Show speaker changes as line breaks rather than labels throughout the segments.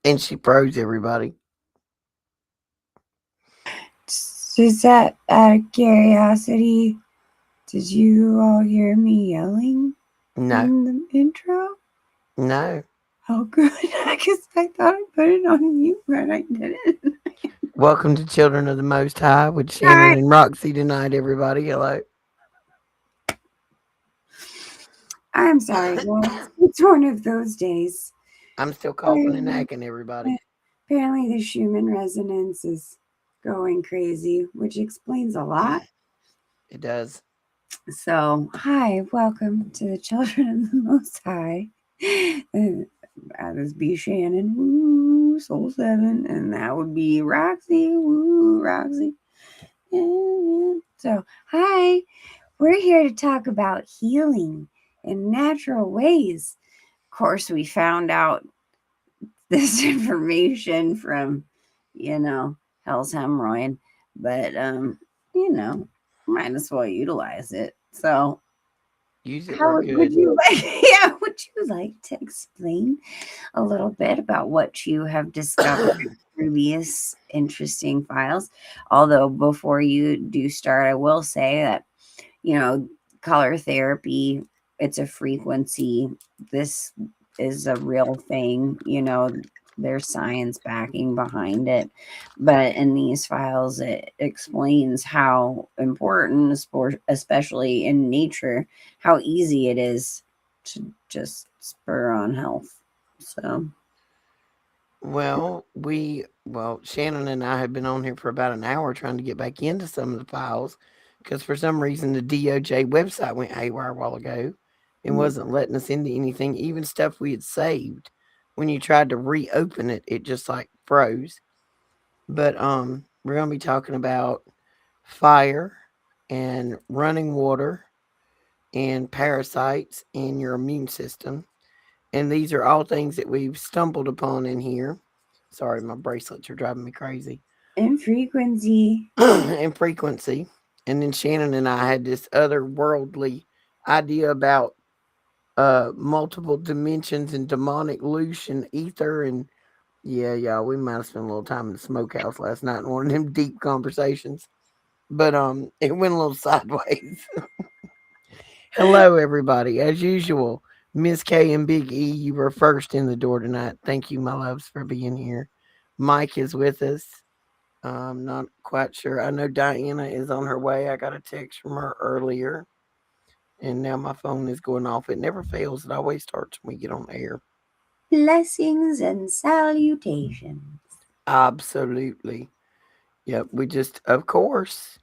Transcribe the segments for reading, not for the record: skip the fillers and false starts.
And she froze everybody.
Just out of curiosity, did you all hear me yelling
No,
in the intro?
no.
Oh, good. I guess I thought I put it on mute, but I didn't.
Welcome to Children of the Most High with
All
Shannon
right.
and Roxy tonight, everybody. Hello.
I'm sorry, guys. It's one of those days.
I'm still coughing and
Apparently,
hacking, everybody.
apparently the Schumann resonance is going crazy, which explains a lot.
It does.
So, hi, welcome to the Children of the Most High. That is B Shannon, woo, Soul 7, and that would be Roxy, woo, Roxy. Yeah. So, hi, we're here to talk about healing in natural ways. Of course, we found out this information from, you know, Hell's Hemroid, but, you know, might as well utilize it. So,
Use it for
how would
good.
you like? Yeah, would you like to explain a little bit about what you have discovered through these interesting files? Although before you do start, I will say that color therapy, it's a frequency. This is a real thing. There's science backing behind it, but in these files it explains how important, especially in nature, how easy it is to just spur on health. So
Shannon and I had been on here for about an hour trying to get back into some of the files because for some reason the DOJ website went haywire a while ago and
mm,
wasn't letting us into anything, even stuff we had saved. When you tried to reopen it, it just like froze. But we're gonna be talking about fire and running water and parasites in your immune system. And these are all things that we've stumbled upon in here. Sorry, my bracelets are driving me crazy.
and frequency.
And frequency. And then Shannon and I had this otherworldly idea about multiple dimensions and demonic loose and ether and yeah, y'all, we might have spent a little time in the smokehouse last night in one of them deep conversations. But it went a little sideways. Hello everybody. As usual, Miss K and Big E, you were first in the door tonight. Thank you, my loves, for being here. Mike is with us. I'm not quite sure. I know Diana is on her way. I got a text from her earlier. And now my phone is going off. It never fails. It always starts when we get on air.
Blessings and salutations.
Absolutely. Yep. We just, of course,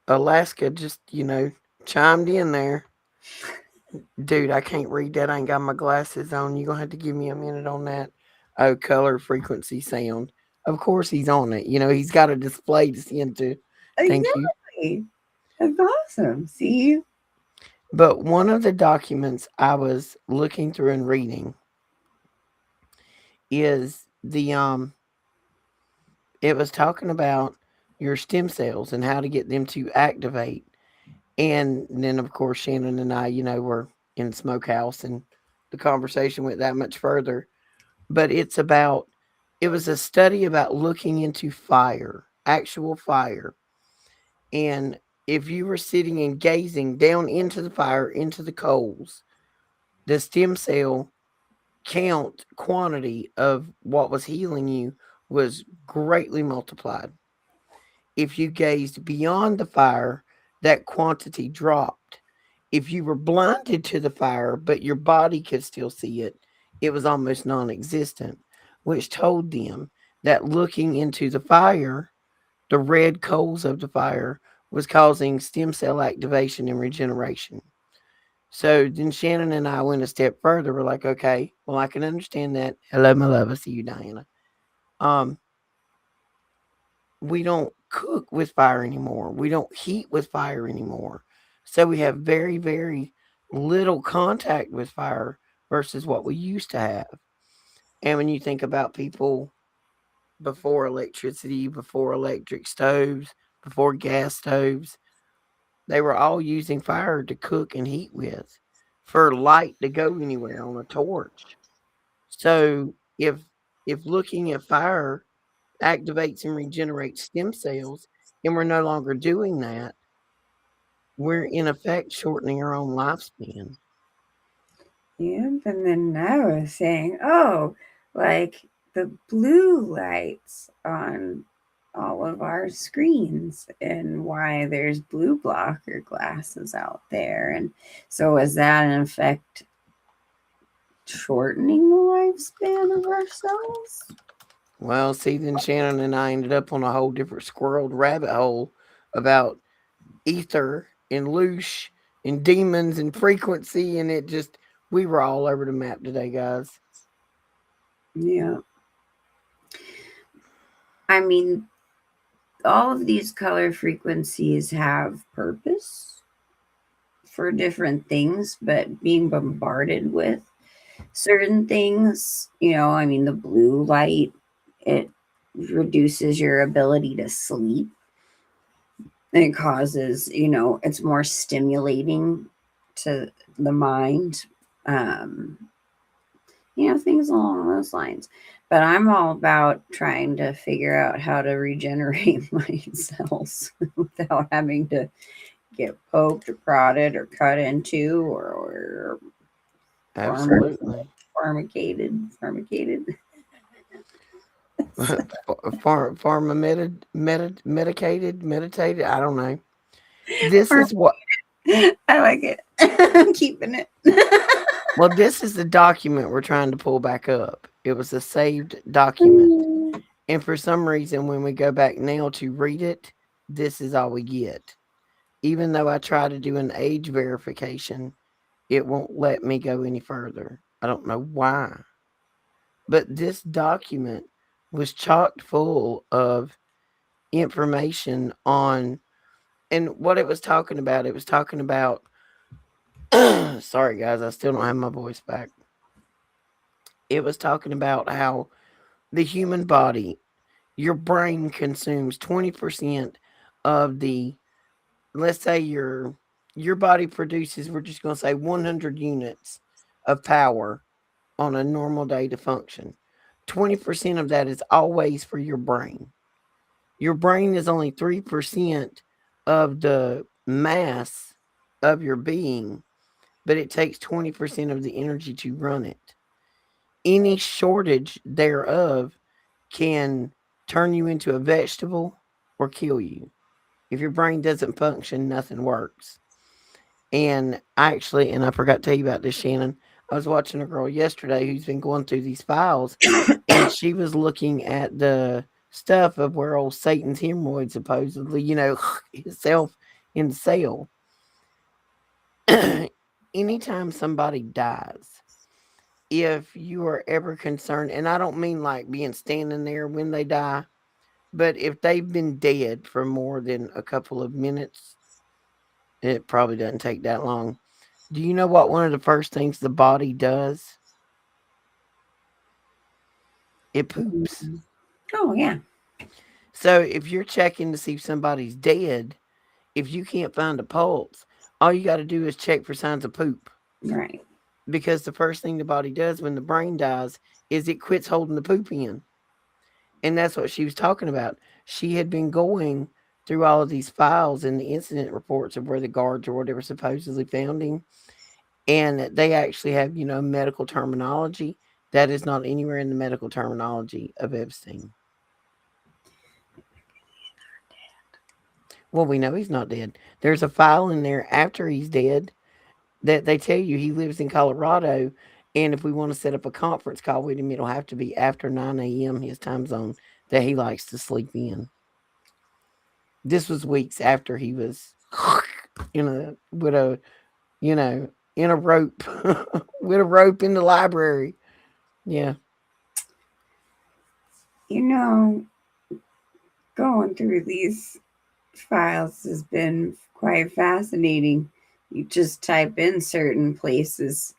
Alaska just, chimed in there. Dude, I can't read that. I ain't got my glasses on. You're going to have to give me a minute on that. Oh, color, frequency, sound. Of course, he's on it. He's got a display to see into. Thank you.
Exactly. That's awesome. See?
But one of the documents I was looking through and reading is it was talking about your stem cells and how to get them to activate. And then, of course, Shannon and I, were in the smokehouse and the conversation went that much further. But it was a study about looking into fire, actual fire. And if you were sitting and gazing down into the fire, into the coals, the stem cell count quantity of what was healing you was greatly multiplied. If you gazed beyond the fire, that quantity dropped. If you were blinded to the fire, but your body could still see it, it was almost non existent, which told them that looking into the fire, the red coals of the fire, was causing stem cell activation and regeneration. So then Shannon and I went a step further. We're like, okay, well, I can understand that. Hello, my love. I see you, Diana. Um, we don't cook with fire anymore. We don't heat with fire anymore. So we have very, very little contact with fire versus what we used to have. And when you think about people before electricity, before electric stoves, before gas stoves, they were all using fire to cook and heat with for light to go anywhere on a torch. So if if looking at fire activates and regenerates stem cells, and we're no longer doing that, we're in effect shortening our own lifespan.
Yep. And then I was saying, oh, like the blue lights on all of our screens and why there's blue blocker glasses out there. And so is that in effect shortening the lifespan of our cells?
Well, see, then Shannon and I ended up on a whole different squirreled rabbit hole about ether and loosh and demons and frequency, and it just, we were all over the map today, guys.
Yeah. I mean, all of these color frequencies have purpose for different things, but being bombarded with certain things, I mean, the blue light, it reduces your ability to sleep. It causes, it's more stimulating to the mind. Um, things along those lines. But I'm all about trying to figure out how to regenerate my cells without having to get poked or prodded or cut into or
Absolutely.
farmicated.
Meditated. I don't know. This is what.
I like it. I'm keeping it.
Well, this is the document we're trying to pull back up. It was a saved document. And for some reason, when we go back now to read it, this is all we get. Even though I try to do an age verification, it won't let me go any further. I don't know why. But this document was chock full of information on, and what it was talking about, sorry guys, I still don't have my voice back. It was talking about how the human body, your brain consumes 20% of the, let's say your body produces, we're just going to say 100 units of power on a normal day to function. 20% of that is always for your brain. Your brain is only 3% of the mass of your being, but it takes 20% of the energy to run it. Any shortage thereof can turn you into a vegetable or kill you. If your brain doesn't function, nothing works. And I forgot to tell you about this, Shannon. I was watching a girl yesterday who's been going through these files, and she was looking at the stuff of where old Satan's hemorrhoid supposedly, himself in the cell. Anytime somebody dies, if you are ever concerned, and I don't mean like being standing there when they die, but if they've been dead for more than a couple of minutes, it probably doesn't take that long. Do you know what one of the first things the body does? It poops.
Oh, yeah.
So if you're checking to see if somebody's dead, if you can't find a pulse, all you got to do is check for signs of poop.
Right.
Because the first thing the body does when the brain dies is it quits holding the poop in. And that's what she was talking about. She had been going through all of these files and the incident reports of where the guards or whatever supposedly found him. And they actually have, medical terminology that is not anywhere in the medical terminology of Epstein. Well, we know he's not dead. There's a file in there after he's dead that they tell you he lives in Colorado. And if we want to set up a conference call with him, it'll have to be after 9 a.m. his time zone that he likes to sleep in. This was weeks after he was with a, in a rope, with a rope in the library. Yeah.
Going through these files has been quite fascinating. You just type in certain places,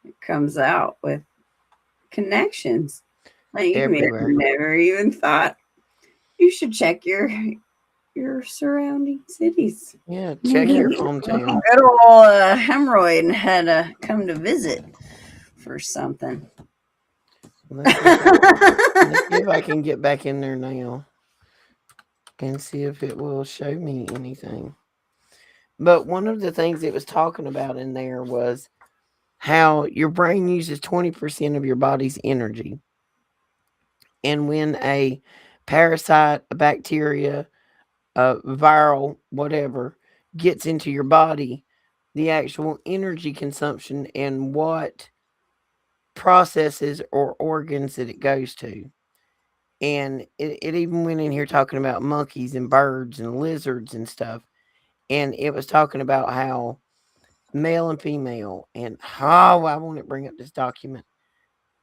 it comes out with connections that you may have
Everywhere.
never even thought. You should check your surrounding cities.
Yeah. Check
Maybe
your hometown.
good old Him-roid had come to visit for something.
Let's see if I let's see if I can get back in there now and see if it will show me anything. But one of the things it was talking about in there was how your brain uses 20% of your body's energy. And when a parasite, a bacteria, a viral, whatever, gets into your body, the actual energy consumption and what processes or organs that it goes to. And it even went in here talking about monkeys and birds and lizards and stuff. And it was talking about how male and female, and oh, I want to bring up this document.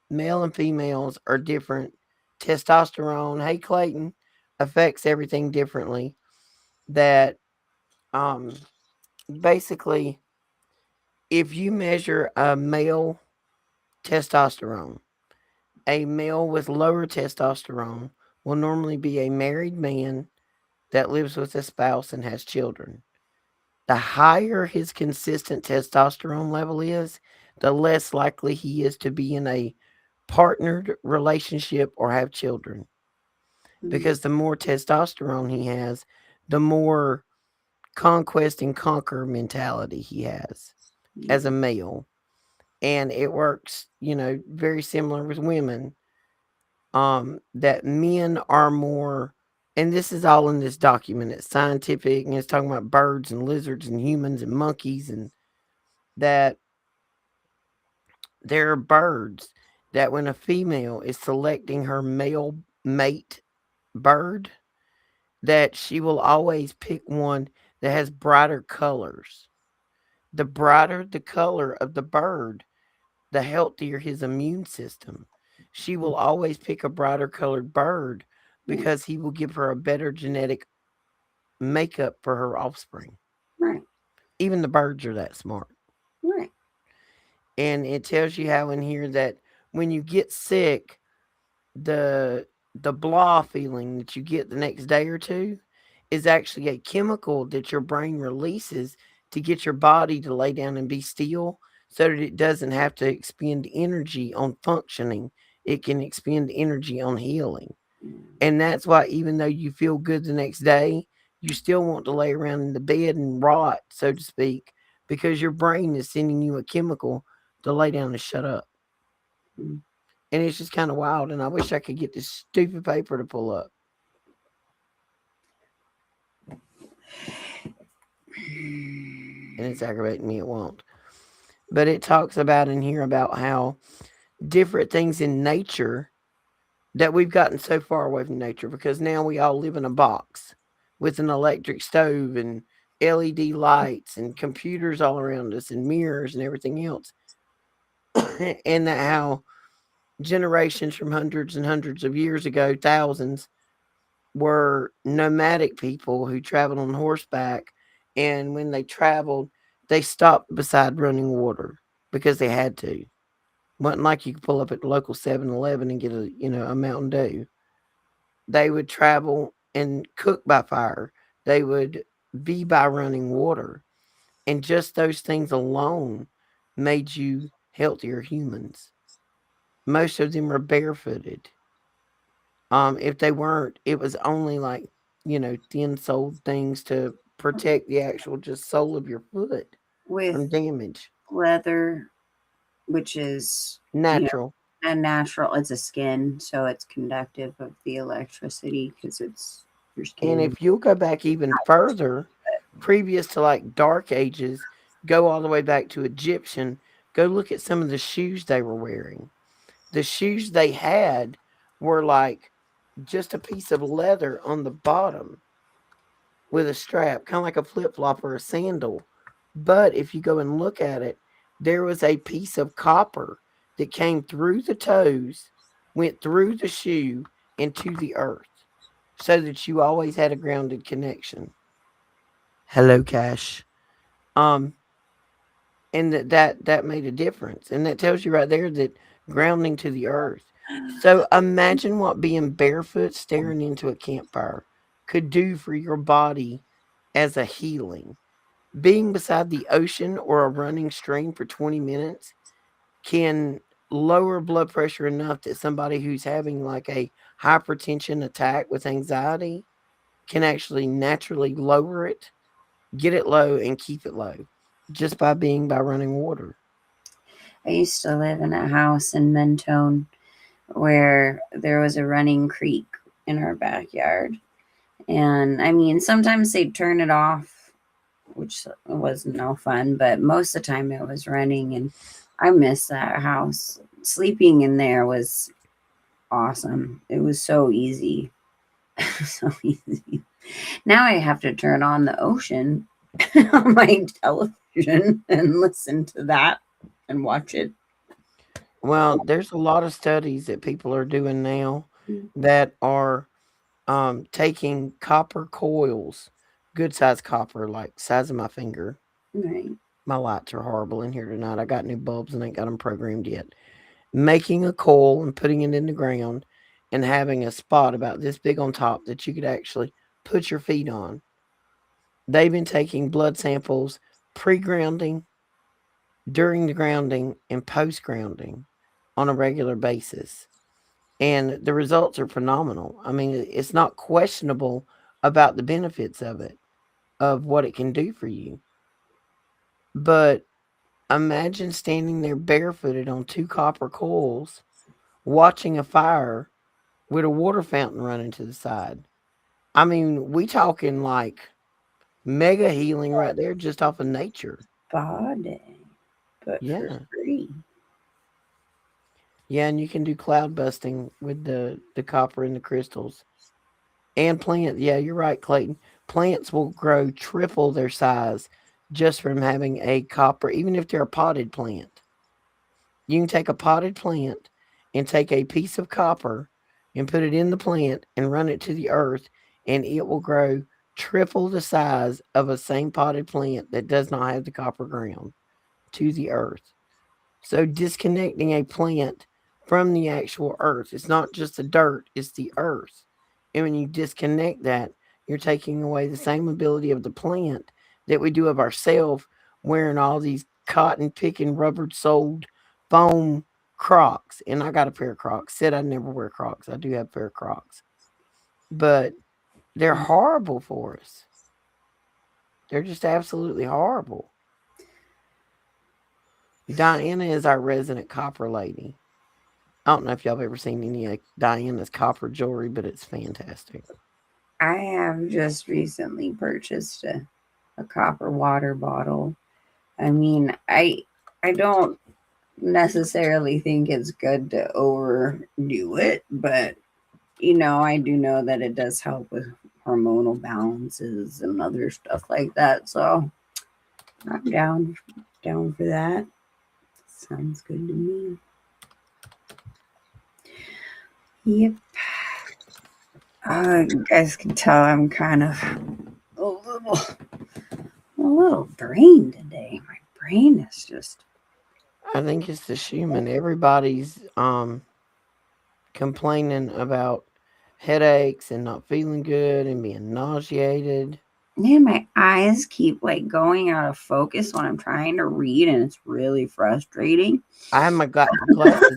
Male and females are different. Testosterone, hey Clayton, affects everything differently. That um basically, if you measure a male testosterone, a male with lower testosterone will normally be a married man that lives with a spouse and has children. The higher his consistent testosterone level is, the less likely he is to be in a partnered relationship or have children.
Mm,
Because the more testosterone he has, the more conquest and conquer mentality he has as a
mm,
male. And it works, very similar with women. That men are more, and this is all in this document. It's scientific, and it's talking about birds and lizards and humans and monkeys, and that there are birds that when a female is selecting her male mate bird, that she will always pick one that has brighter colors. The brighter the color of the bird, the healthier his immune system. She will always pick a brighter colored bird
yeah,
because he will give her a better genetic makeup for her offspring.
right,
Even the birds are that smart.
right.
And it tells you how in here that when you get sick, the the blah feeling that you get the next day or two is actually a chemical that your brain releases to get your body to lay down and be still so that it doesn't have to expend energy on functioning. It can expend energy on healing.
Yeah.
And that's why even though you feel good the next day, you still want to lay around in the bed and rot, so to speak, because your brain is sending you a chemical to lay down and shut up.
Mm.
And it's just kind of wild. And I wish I could get this stupid paper to pull up. And it's aggravating me, it won't. But it talks about in here about how different things in nature that we've gotten so far away from nature because now we all live in a box with an electric stove and LED lights and computers all around us and mirrors and everything else. And that how generations from hundreds and hundreds of years ago, thousands, were nomadic people who traveled on horseback. And when they traveled, they stopped beside running water because they had to. Wasn't like you could pull up at the local 7-Eleven and get a Mountain Dew. They would travel and cook by fire. They would be by running water. And just those things alone made you healthier humans. Most of them were barefooted. If they weren't, it was only like, thin soled things to protect the actual just sole of your foot
With
from damage.
leather, which is,
Natural.
a natural, it's a skin, so it's conductive of the electricity because it's your
And
skin.
if you'll go back even further, previous to like dark ages, go all the way back to Egyptian, go look at some of the shoes they were wearing. The shoes they had were like just a piece of leather on the bottom with a strap, kind of like a flip flop or a sandal. But if you go and look at it, there was a piece of copper that came through the toes, went through the shoe, into the earth, so that you always had a grounded connection. Hello, Cash. Um, and that made a difference, and that tells you right there that grounding to the earth. So imagine what being barefoot staring into a campfire could do for your body as a healing. Being beside the ocean or a running stream for 20 minutes can lower blood pressure enough that somebody who's having like a hypertension attack with anxiety can actually naturally lower it, get it low, and keep it low just by running water.
I used to live in a house in Mentone where there was a running creek in our backyard. And I mean, sometimes they'd turn it off, which was no fun, but most of the time it was running. And I miss that house. Sleeping in there was awesome. It was so easy. So easy. Now I have to turn on the ocean on my television and listen to that and watch it.
Well, there's a lot of studies that people are doing now that are taking copper coils, good size copper, like size of my finger.
Right.
My lights are horrible in here tonight. I got new bulbs and ain't got them programmed yet. Making a coil and putting it in the ground and having a spot about this big on top that you could actually put your feet on. They've been taking blood samples pre grounding, during the grounding, and post grounding on a regular basis. And the results are phenomenal. I mean, it's not questionable about the benefits of it, of what it can do for you. But imagine standing there barefooted on two copper coils, watching a fire with a water fountain running to the side. I mean, we talking like mega healing right there just off of nature.
Body, but for
Yeah.
free.
Yeah, and you can do cloud busting with the copper and the crystals. And plant, yeah, you're right, Clayton. Plants will grow triple their size just from having a copper, even if they're a potted plant. You can take a potted plant and take a piece of copper and put it in the plant and run it to the earth, and it will grow triple the size of a same potted plant that does not have the copper ground to the earth. So disconnecting a plant from the actual earth, it's not just the dirt, it's the earth. And when you disconnect that, you're taking away the same ability of the plant that we do of ourselves, wearing all these cotton picking, rubber soled foam Crocs. And I got a pair of Crocs. Said I'd never wear Crocs. I do have a pair of Crocs. But they're horrible for us. They're just absolutely horrible. Diana is our resident copper lady. I don't know if y'all have ever seen any of Diana's copper jewelry, but it's fantastic.
I have just recently purchased a copper water bottle. I mean, I don't necessarily think it's good to overdo it, but I do know that it does help with hormonal balances and other stuff like that. So I'm down for that. Sounds good to me. Yep. You guys can tell I'm kind of a little drained today. My brain is just
I think it's the human. Everybody's complaining about headaches and not feeling good and being nauseated.
man, my eyes keep like going out of focus when I'm trying to read, and it's really frustrating.
I have my glasses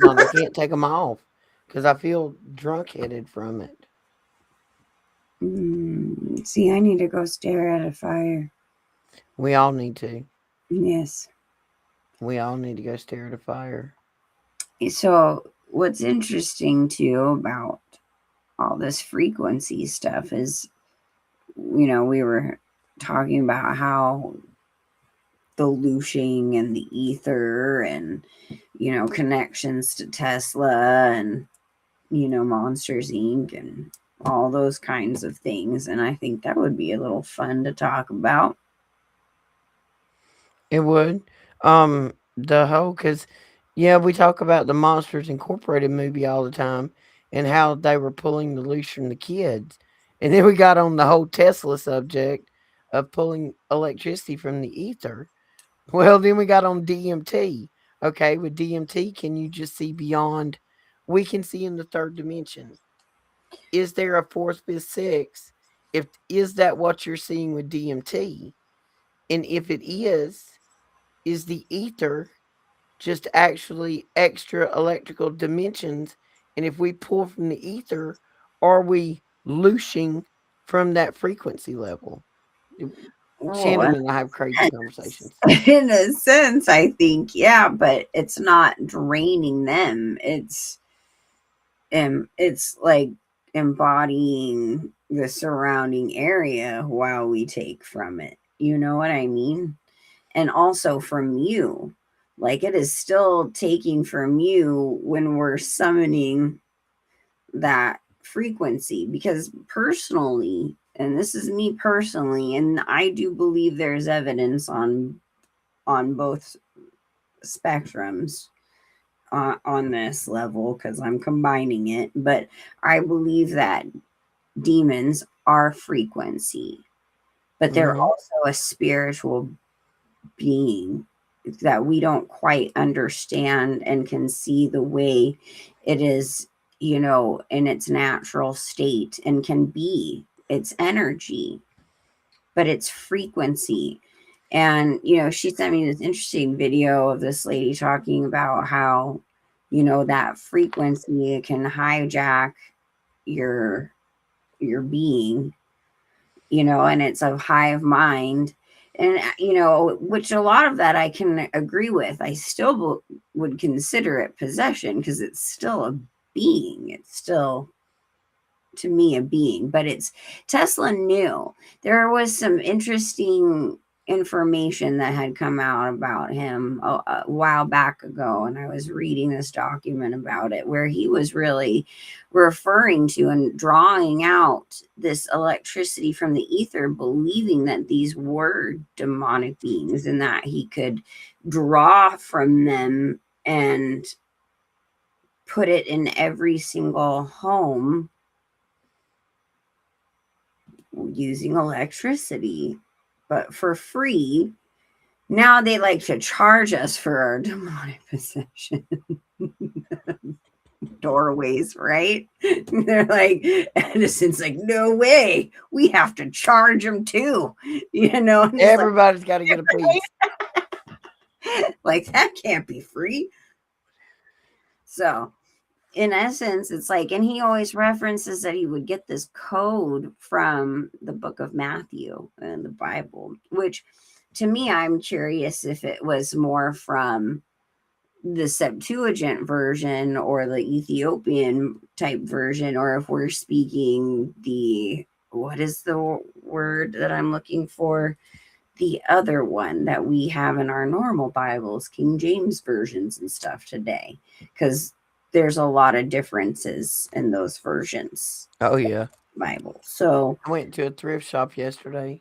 on. I can't take them off because I feel drunk headed from it.
See, I need to go stare at a fire.
We all need to.
Yes.
We all need to go stare at a fire.
So, what's interesting too about all this frequency stuff is, we were talking about how the looshing and the ether and, connections to Tesla and, Monsters Inc. and all those kinds of things. And I think that would be a little fun to talk about.
It would. The whole, because, yeah, we talk about the Monsters Incorporated movie all the time and how they were pulling the loose from the kids. And then we got on the whole Tesla subject of pulling electricity from the ether. Well, then we got on DMT. Okay, with DMT, can you just see beyond? We can see in the third dimension. Is there a fourth, fifth, sixth? If is that what you're seeing with DMT? And if it is the ether just actually extra electrical dimensions? And if we pull from the ether, are we loosing from that frequency level?
Well,
Shannon and I have crazy conversations.
in a sense, I think, yeah, but it's not draining them. It's like embodying the surrounding area while we take from it. You know what I mean? And also from you. Like it is still taking from you when we're summoning that frequency, because personally, and this is me personally, and I do believe there's evidence on both spectrums on this level because I'm combining it, but I believe that demons are frequency, but they're
Mm-hmm.
also a spiritual being that we don't quite understand and can see the way it is, in its natural state, and can be its energy, but it's frequency. And, she sent me this interesting video of this lady talking about how, that frequency can hijack your being, and it's a hive mind. And, which a lot of that I can agree with. I still would consider it possession because it's still a being. It's still, to me, a being, but it's Tesla knew there was some interesting information that had come out about him a while back ago, and I was reading this document about it where he was really referring to and drawing out this electricity from the ether, believing that these were demonic beings and that he could draw from them and put it in every single home using electricity, but for free. Now they like to charge us for our demonic possession doorways, right? They're like, Edison's like, no way, we have to charge them too, and it's like,
Everybody's got to get a piece.
like that can't be free. So in essence, it's like, and he always references that he would get this code from the book of Matthew and the Bible, which to me, I'm curious if it was more from the Septuagint version or the Ethiopian type version, or if we're speaking what is the word that I'm looking for? The other one that we have in our normal Bibles, King James versions and stuff today, because there's a lot of differences in those versions
Oh yeah.
Bible. So,
I went to a thrift shop yesterday,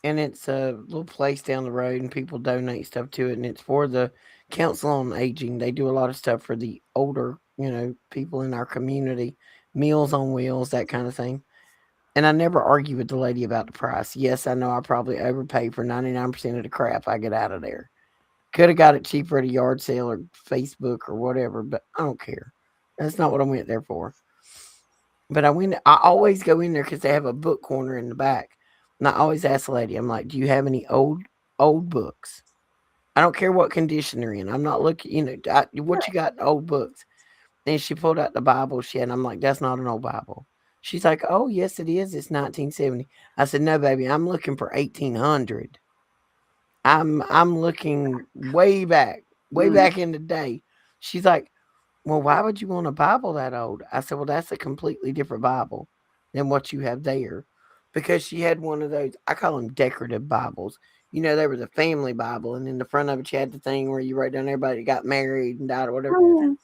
and it's a little place down the road, and people donate stuff to it, and it's for the Council on Aging. They do a lot of stuff for the older, people in our community, Meals on Wheels, that kind of thing. And I never argue with the lady about the price. Yes, I know I probably overpay for 99% of the crap I get out of there. Could have got it cheaper at a yard sale or Facebook or whatever, but I don't care. That's not what I went there for. But I always go in there because they have a book corner in the back. And I always ask the lady, I'm like, do you have any old books? I don't care what condition they're in. I'm not looking, what you got in old books. And she pulled out the Bible she had, and I'm like, that's not an old Bible. She's like, oh, yes, it is. It's 1970. I said, no, baby, I'm looking for 1800. I'm looking way
mm,
back in the day. She's like, well, why would you want a Bible that old? I said, well, that's a completely different Bible than what you have there. Because she had one of those, I call them decorative Bibles. There was a family Bible, and in the front of it, you had the thing where you write down everybody that got married and died or whatever.
oh,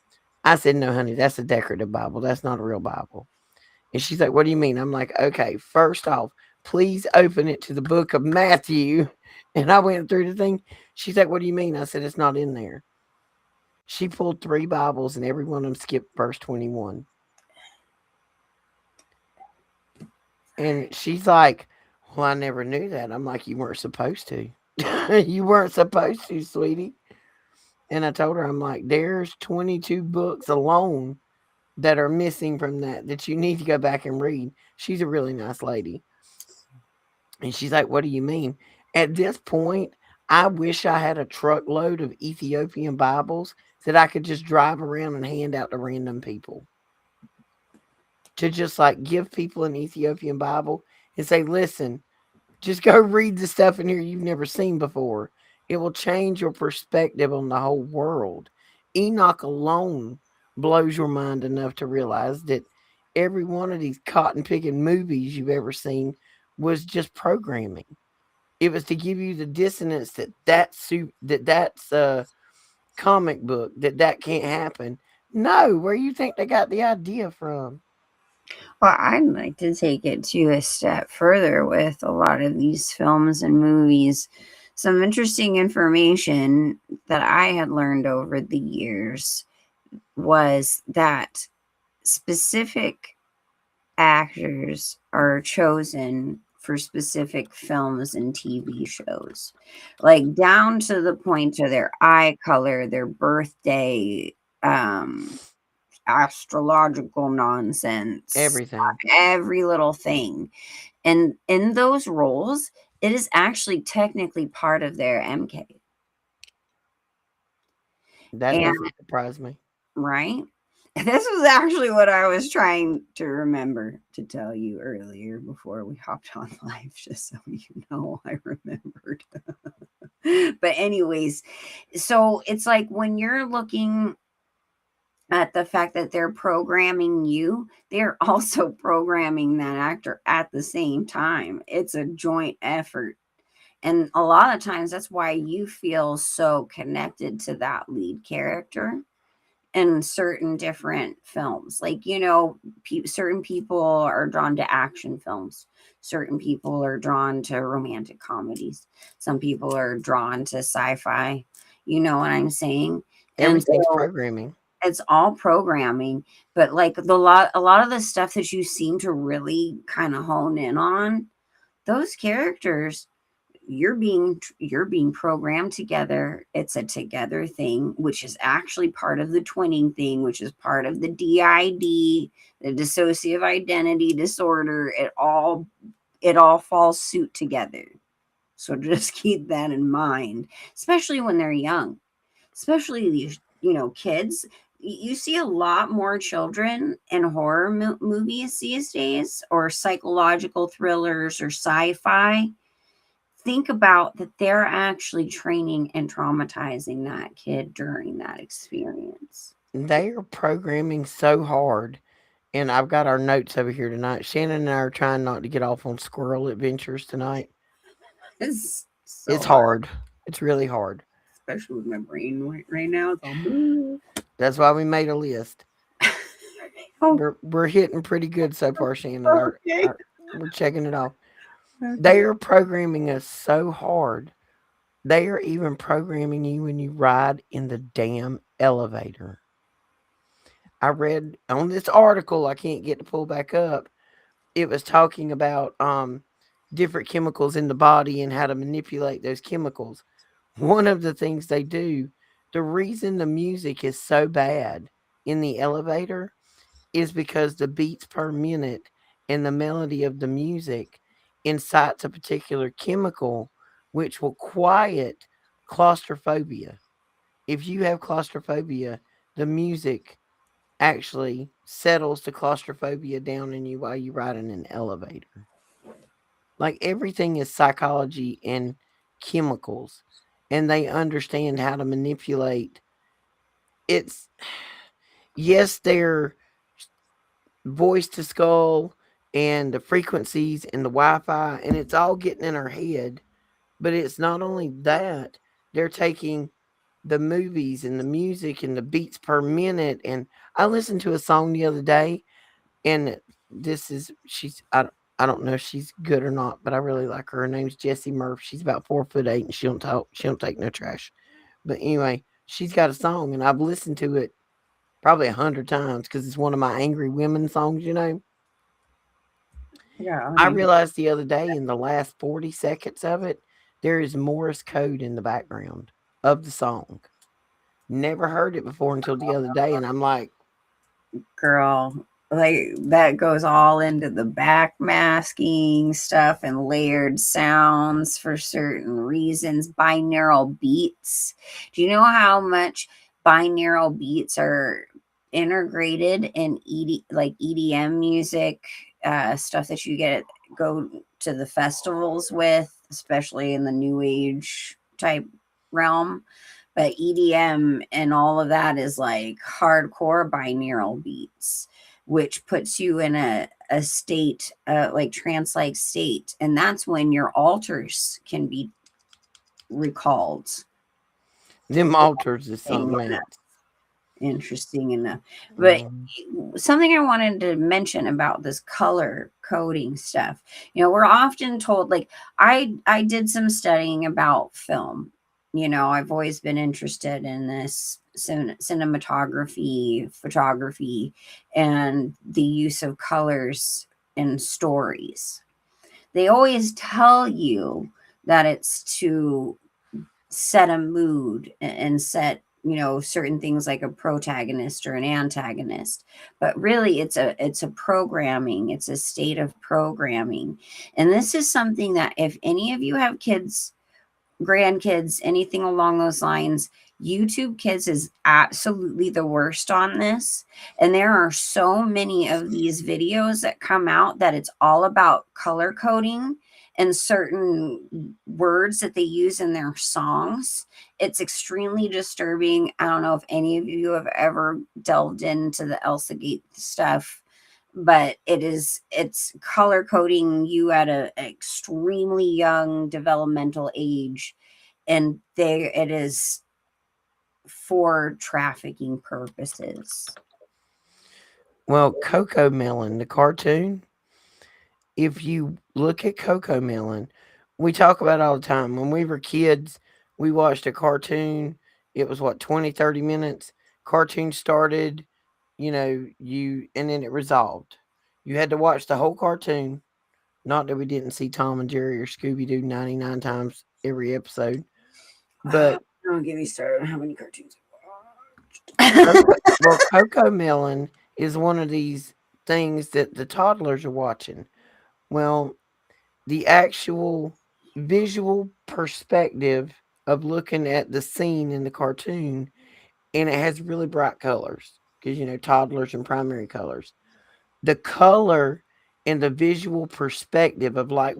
I said, no, honey, that's a decorative Bible. That's not a real Bible. And she's like, what do you mean? I'm like, okay, first off, please open it to the book of Matthew. And I went through the thing. She's like, what do you mean? I said, it's not in there. She pulled 3 Bibles and every one of them skipped verse 21. And she's like, well, I never knew that. I'm like, you weren't supposed to. You weren't supposed to, sweetie. And I told her, I'm like, there's 22 books alone that are missing from that you need to go back and read. She's a really nice lady. And she's like, what do you mean? At this point, I wish I had a truckload of Ethiopian Bibles that I could just drive around and hand out to random people. To just like give people an Ethiopian Bible and say, listen, just go read the stuff in here you've never seen before. It will change your perspective on the whole world. Enoch alone blows your mind enough to realize that every one of these cotton picking movies you've ever seen was just programming. It was to give you the dissonance that that's a comic book, that can't happen. No, where you think they got the idea from?
Well, I'd like to take it to a step further with a lot of these films and movies. Some interesting information that I had learned over the years was that specific actors are chosen for specific films and TV shows, like down to the point of their eye color, their birthday, um, astrological nonsense,
Everything.
every little thing. And in those roles, it is actually technically part of their MK.
That
And
doesn't surprise me.
right? This was actually what I was trying to remember to tell you earlier before we hopped on live, just so you know I remembered. But, anyways, so it's like when you're looking at the fact that they're programming you, they're also programming that actor at the same time. It's a joint effort. And a lot of times that's why you feel so connected to that lead character in certain different films. Like, certain people are drawn to action films, certain people are drawn to romantic comedies, some people are drawn to sci fi. You know what I'm saying? And
Everything's
so
programming.
it's all programming, but like a lot of the stuff that you seem to really kind of hone in on, those characters, you're being programmed together. It's a together thing, which is actually part of the twinning thing, which is part of the DID, the dissociative identity disorder. It all falls suit together. So just keep that in mind, especially when they're young, especially these, kids. You see a lot more children in horror movies these days, or psychological thrillers or sci-fi. Think about that they're actually training and traumatizing that kid during that experience.
They are programming so hard. And I've got our notes over here tonight. Shannon and I are trying not to get off on squirrel adventures tonight.
It's so
It's
hard,
hard. It's really hard.
especially with my brain right now. It's all blue.
That's why we made a list.
Oh,
We're hitting pretty good so far, Shannon.
okay.
We're checking it off. They
Okay.
are programming us so hard. They are even programming you when you ride in the damn elevator. I read on this article, I can't get to pull back up. It was talking about different chemicals in the body and how to manipulate those chemicals. One of the things they do, the reason the music is so bad in the elevator is because the beats per minute and the melody of the music incites a particular chemical which will quiet claustrophobia. If you have claustrophobia, the music actually settles the claustrophobia down in you while you ride in an elevator. Like everything is psychology and chemicals, and they understand how to manipulate. It's yes, they're voice to skull and the frequencies and the Wi-Fi, and it's all getting in our head. But it's not only that; they're taking the movies and the music and the beats per minute. And I listened to a song the other day, and this is I don't know if she's good or not, but I really like her. Her name's Jessie Murph. She's about 4'8" and she don't talk. She don't take no trash. But anyway, she's got a song, and I've listened to it probably 100 times because it's one of my angry women songs.
Yeah,
I
honey.
realized the other day in the last 40 seconds of it, there is Morse code in the background of the song. Never heard it before until the other day, and I'm like,
Girl. like that goes all into the backmasking stuff and layered sounds for certain reasons. Binaural beats. Do you know how much binaural beats are integrated in like EDM music, stuff that you go to the festivals with, especially in the new age type realm? But EDM and all of that is like hardcore binaural beats, which puts you in a state, like trance like state. And that's when your altars can be recalled.
Them altars is
Interesting
something
enough.
else.
Interesting enough. But
Mm.
something I wanted to mention about this color coding stuff. We're often told, like, I did some studying about film. I've always been interested in this cinematography, photography, and the use of colors in stories. They always tell you that it's to set a mood and set certain things like a protagonist or an antagonist, but really it's a programming, it's a state of programming. And this is something that if any of you have kids, grandkids, anything along those lines, YouTube Kids is absolutely the worst on this. And there are so many of these videos that come out that it's all about color coding and certain words that they use in their songs. It's extremely disturbing. I don't know if any of you have ever delved into the Elsa Gate stuff, but it's color coding you at a extremely young developmental age, and it is for trafficking purposes.
Well, Coco Melon, the cartoon, if you look at Coco Melon, we talk about it all the time. When we were kids, we watched a cartoon. It was what, 20, 30 minutes. Cartoon started, and then it resolved. You had to watch the whole cartoon. Not that we didn't see Tom and Jerry or Scooby Doo 99 times every episode, but
Don't get me started on how many cartoons.
Coco Melon is one of these things that the toddlers are watching. Well, the actual visual perspective of looking at the scene in the cartoon, and it has really bright colors because toddlers and primary colors. The color and the visual perspective of like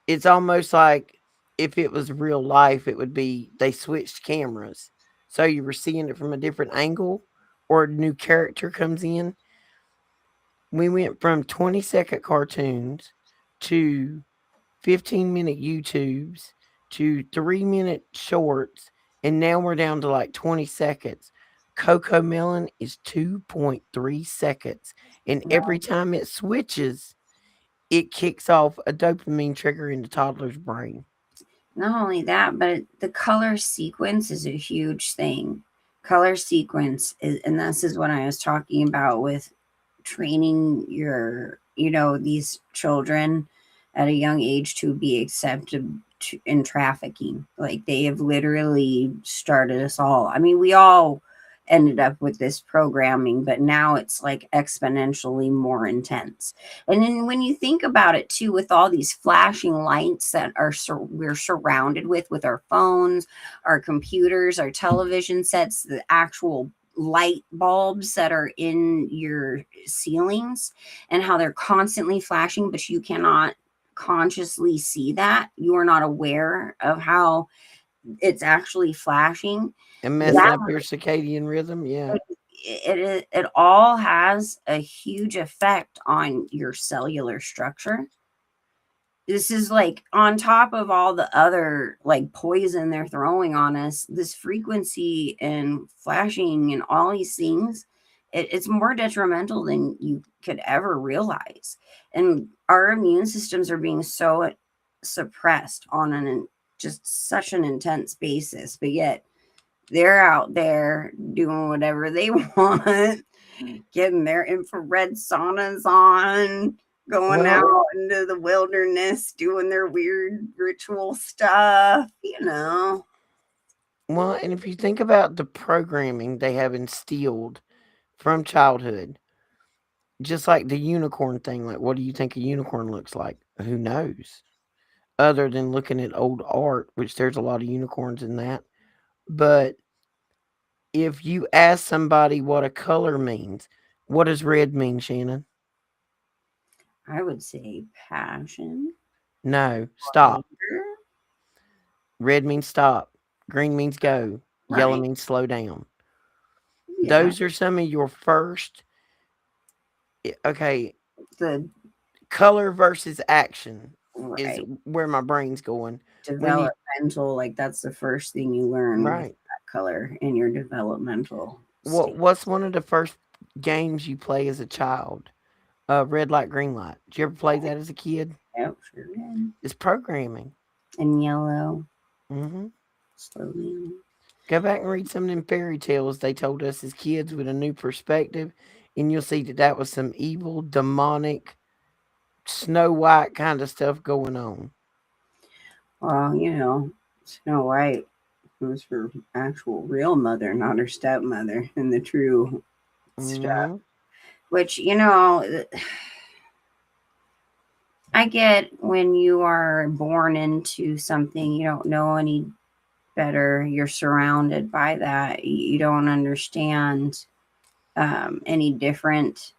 it's almost like if it was real life, it would be they switched cameras, so you were seeing it from a different angle, or a new character comes in. We went from 20-second cartoons to 15-minute YouTubes to 3-minute shorts, and now we're down to like 20 seconds. Coco Melon is 2.3 seconds, and every time it switches, it kicks off a dopamine trigger in the toddler's brain.
Not only that, but the color sequence is a huge thing. Color sequence is, and this is what I was talking about with training these children at a young age to be accepted in trafficking. Like they have literally started us all. I mean, we all ended up with this programming, but now it's like exponentially more intense. And then when you think about it too, with all these flashing lights that we're surrounded with our phones, our computers, our television sets, the actual light bulbs that are in your ceilings, and how they're constantly flashing, but you cannot consciously see that. You are not aware of how it's actually flashing.
And messing
That
up your circadian rhythm, yeah.
it all has a huge effect on your cellular structure. This is like on top of all the other like poison they're throwing on us, this frequency and flashing and all these things, it's more detrimental than you could ever realize. And our immune systems are being so suppressed on just such an intense basis, but yet they're out there doing whatever they want, getting their infrared saunas on, going
Well,
out into the wilderness, doing their weird ritual stuff.
and if you think about the programming they have instilled from childhood, just like the unicorn thing. Like, what do you think a unicorn looks like? Who knows? Other than looking at old art, which there's a lot of unicorns in that. But if you ask somebody what a color means, what does red mean, Shannon?
I would say passion,
No, stop.
anger.
Red means stop. Green means go. Yellow
Right.
means slow down.
Yeah.
Those are some of your first, okay,
The
color versus action is
right.
where my brain's going. When you,
Developmental, like that's the first thing you learn with
right.
that color in your developmental state.
What's one of the first games you play as a child? Red light, green light. Did you ever play that as a kid?
Yep, sure did.
It's programming.
And yellow,
Hmm.
slowly.
Go back and read some of them fairy tales they told us as kids with a new perspective, and you'll see that that was some evil, demonic, Snow White kind of stuff going on.
Well, Snow White was her actual real mother, not her stepmother, and the true stuff.
Hmm.
Which, I get when you are born into something, you don't know any better. You're surrounded by that. You don't understand any different,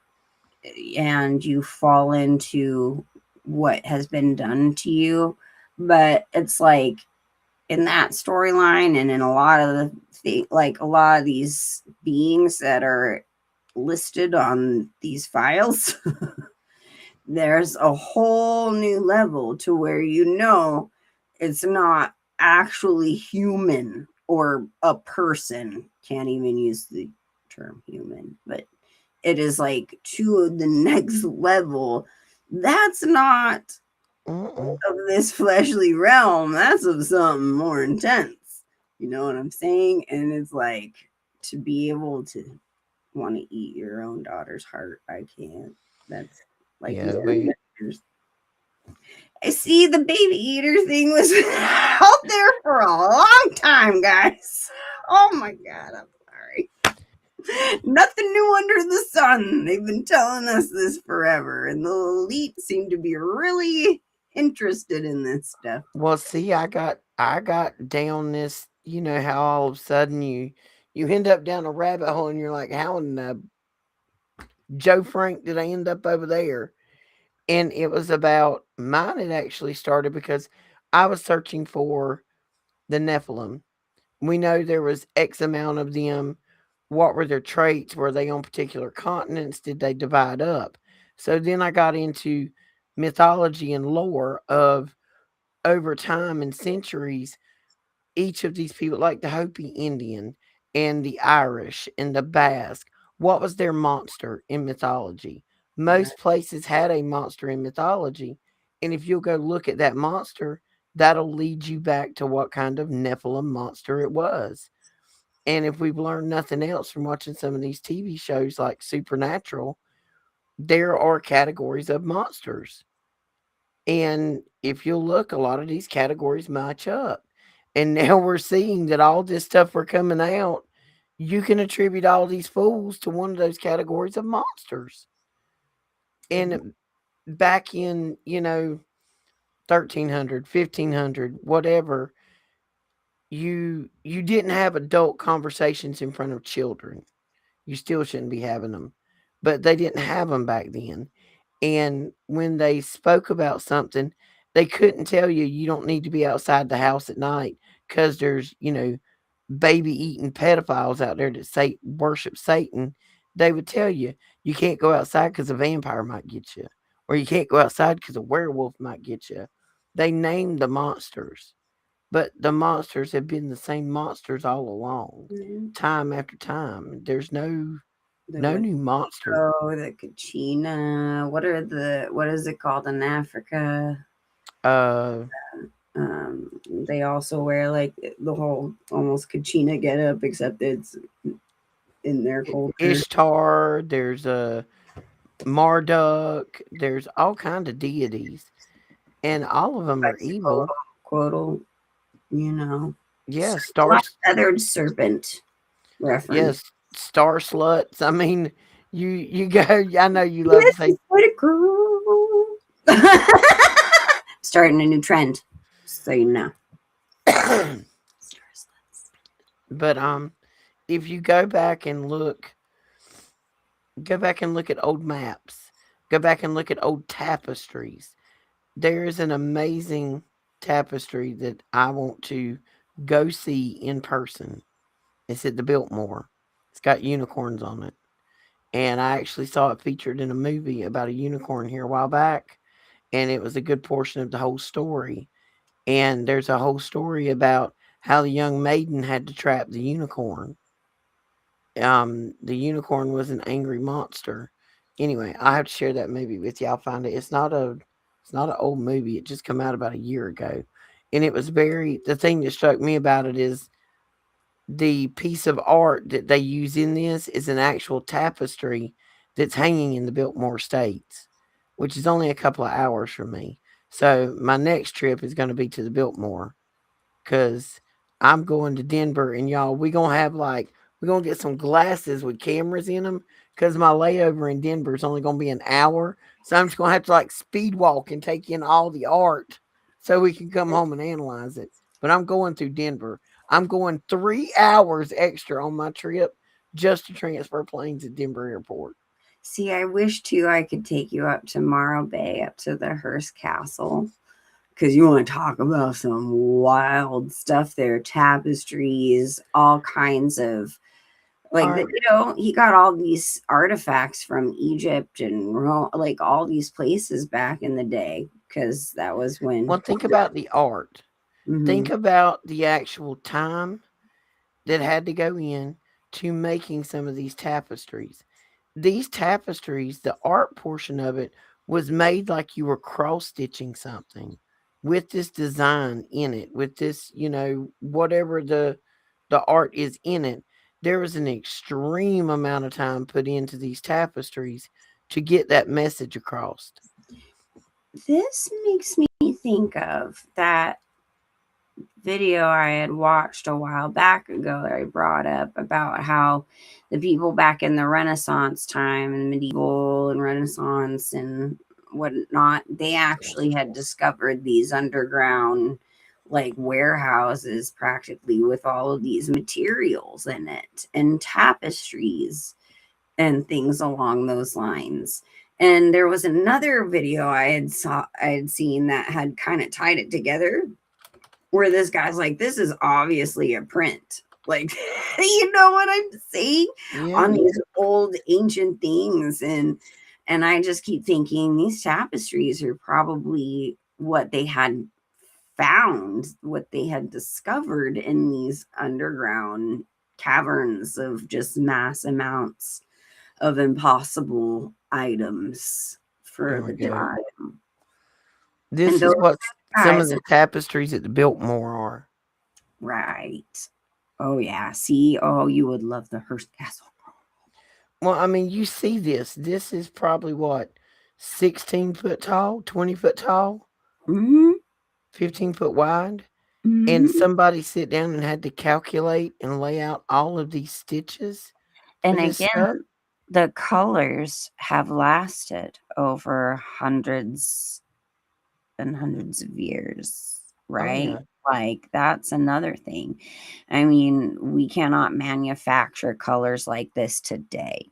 and you fall into what has been done to you. But it's like in that storyline and in a lot of like a lot of these beings that are listed on these files, there's a whole new level to where it's not actually human or a person. Can't even use the term human, but it is like to the next level. That's not
Mm-mm.
of this fleshly realm. That's of something more intense. You know what I'm saying? And it's like to be able to want to eat your own daughter's heart. I can't. That's like
Yeah, we.
I see the baby eater thing was out there for a long time, guys. Oh my god, I'm sorry. Nothing new under the sun. They've been telling us this forever, and the elite seem to be really interested in this stuff.
Well, see, I got down this. You know how all of a sudden you end up down a rabbit hole, and you're like, how in the Joe Frank did I end up over there? And it was about mine. It actually started because I was searching for the Nephilim. We know there was X amount of them. What were their traits? Were they on particular continents? Did they divide up? So then I got into mythology and lore of over time and centuries, each of these people, like the Hopi Indian and the Irish and the Basque, what was their monster in mythology?
Right.
Most places had a monster in mythology. And if you'll go look at that monster, that'll lead you back to what kind of Nephilim monster it was. And if we've learned nothing else from watching some of these TV shows like Supernatural, there are categories of monsters. And if you'll look, a lot of these categories match up. And now we're seeing that all this stuff we're coming out, you can attribute all these fools to one of those categories of monsters. And back in, 1300, 1500, whatever, you didn't have adult conversations in front of children. You still shouldn't be having them. But they didn't have them back then. And when they spoke about something, they couldn't tell you you don't need to be outside the house at night because there's, baby eating pedophiles out there that say worship Satan. They would tell you you can't go outside because a vampire might get you, or you can't go outside because a werewolf might get you. They named the monsters, but the monsters have been the same monsters all along,
Mhm.
time after time. There's
The
no new monster.
the Kachina. What is it called in Africa?
Uh,
They also wear like the whole almost Kachina get up, except it's in their culture.
Ishtar. There's a Marduk. There's all kind of deities, and all of them are
Bicycle,
evil.
quotal, you know.
Yeah,
A lot of feathered serpent reference.
yes, star sluts. I mean, You go. I know you love to
This
say.
is what a girl. Starting a new trend, so you know.
But if you go back and look at old maps, go back and look at old tapestries. There is an amazing tapestry that I want to go see in person. It's at the Biltmore. It's got unicorns on it. And I actually saw it featured in a movie about a unicorn here a while back. And it was a good portion of the whole story. And there's a whole story about how the young maiden had to trap the unicorn. The unicorn was an angry monster. Anyway, I have to share that movie with you. I'll find it. It's not an old movie. It just come out about a year ago. And it was very the thing that struck me about it is the piece of art that they use in this is an actual tapestry that's hanging in the Biltmore States, which is only a couple of hours from me. So my next trip is going to be to the Biltmore because I'm going to Denver, and y'all, we're gonna get some glasses with cameras in them because my layover in Denver is only gonna be an hour, so I'm just gonna have to like speed walk and take in all the art so we can come home and analyze it. But I'm going through Denver. I'm going 3 hours extra on my trip just to transfer planes at Denver Airport.
See, I wish too I could take you up to Morro Bay, up to the Hearst Castle, because you want to talk about some wild stuff there, tapestries, all kinds of
All
like that.
right.
You know, he got all these artifacts from Egypt and Rome, like all these places back in the day, because that was when.
Well, think about the art.
Mhm.
Think about the actual time that had to go in to making some of these tapestries. These tapestries, the art portion of it was made like you were cross stitching something with this design in it, with this, whatever the art is in it. There was an extreme amount of time put into these tapestries to get that message across.
This makes me think of that video I had watched a while back ago that I brought up about how the people back in the Renaissance time and medieval and Renaissance and whatnot, they actually had discovered these underground like warehouses practically with all of these materials in it and tapestries and things along those lines. And there was another video I had seen that had kind of tied it together where this guy's like, this is obviously a print. Like, you know what I'm saying?
Yeah.
On these old ancient things. And I just keep thinking these tapestries are probably what they had found, what they had discovered in these underground caverns of just mass amounts of impossible items
There
for
we
the
go.
time. And
This
those
is what some of
guys,
the tapestries at the Biltmore are.
right. Oh yeah. See, oh, you would love the Hearst Castle.
Well, I mean, you see this. This is probably what, 16 foot tall, 20 foot tall,
Mm-hmm.
15 foot wide. And
Mm-hmm.
somebody sit down and had to calculate and lay out all of these stitches for
And
this
again,
stuff.
the colors have lasted over hundreds and hundreds of years,
Oh,
right?
yeah.
Like that's another thing. I mean, we cannot manufacture colors like this today.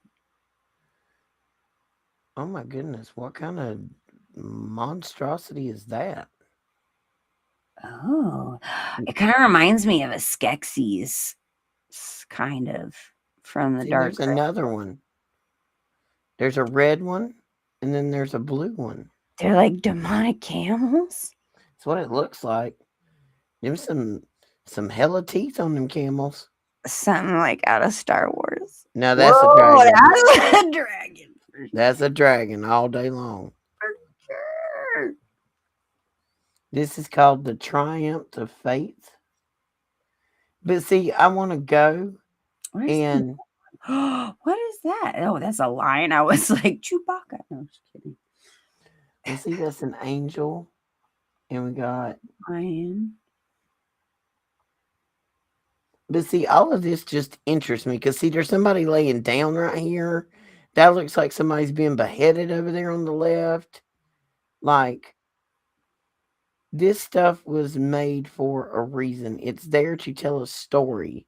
Oh, my goodness. What kind of monstrosity is that?
Oh, it kind of reminds me of a Skeksis, kind of from the
See,
dark.
there's another one. There's a red one, and then there's a blue one.
They're like demonic camels.
That's what it looks like. There's some hella teeth on them camels.
Something like out of Star Wars.
Now that's a
Whoa,
dragon.
that's a dragon
That's a dragon all day long.
for sure.
This is called the Triumph of Faith. But see, I want to go
Where's the
and
what is that? Oh, that's a lion. I was like Chewbacca. No, just kidding.
see that's an angel, and we got.
Lion.
But see, all of this just interests me because see, there's somebody laying down right here. That looks like somebody's being beheaded over there on the left. Like, this stuff was made for a reason. It's there to tell a story.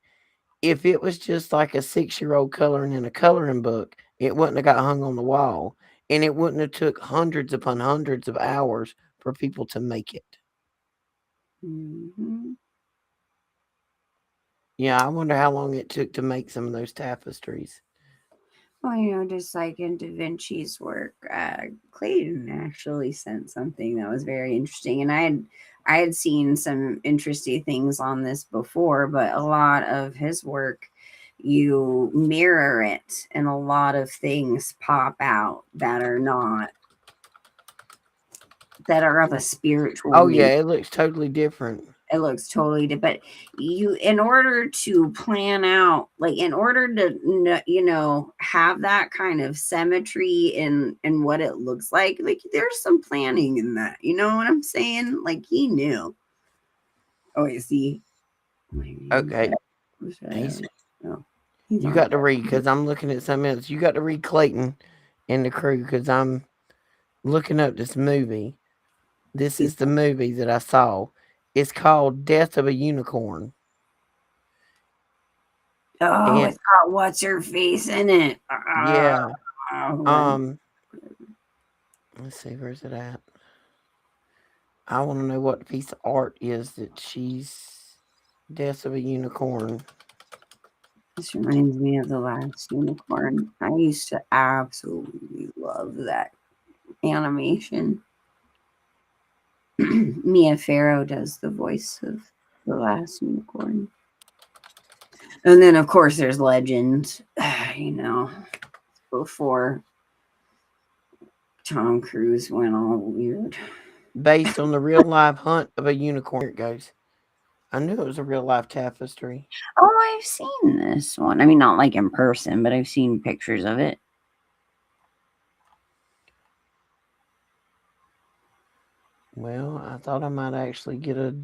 If it was just like a 6-year-old coloring in a coloring book, it wouldn't have got hung on the wall, and it wouldn't have took hundreds upon hundreds of hours for people to make it.
Hmm.
Yeah, I wonder how long it took to make some of those tapestries.
Well, just like in Da Vinci's work, Clayton actually sent something that was very interesting, and I had seen some interesting things on this before, but a lot of his work, you mirror it, and a lot of things pop out that are of a spiritual
Oh yeah,
nature.
it looks totally different.
It looks totally different. But you, in order to plan out, like in order to, have that kind of symmetry in what it looks like there's some planning in that. You know what I'm saying? Like he knew. Oh, you see.
Okay, he's
Oh, he's
you
on.
got to read because I'm looking at something else. You got to read Clayton and the crew because I'm looking up this movie. This
He's,
is the movie that I saw. It's called Death of a Unicorn.
oh,
And
it's got what's her face in it.
yeah,
When
um, let's see, where's it at? I want to know what the piece of art is that she's Death of a Unicorn.
this reminds me of the last unicorn. I used to absolutely love that animation. Mia Farrow does the voice of the last unicorn. And then, of course, there's Legend, you know, before Tom Cruise went all weird.
Based on the real life hunt of a unicorn. Here it goes. I knew it was a real life tapestry.
Oh, I've seen this one. I mean, not like in person, but I've seen pictures of it.
Well, I thought I might actually get a.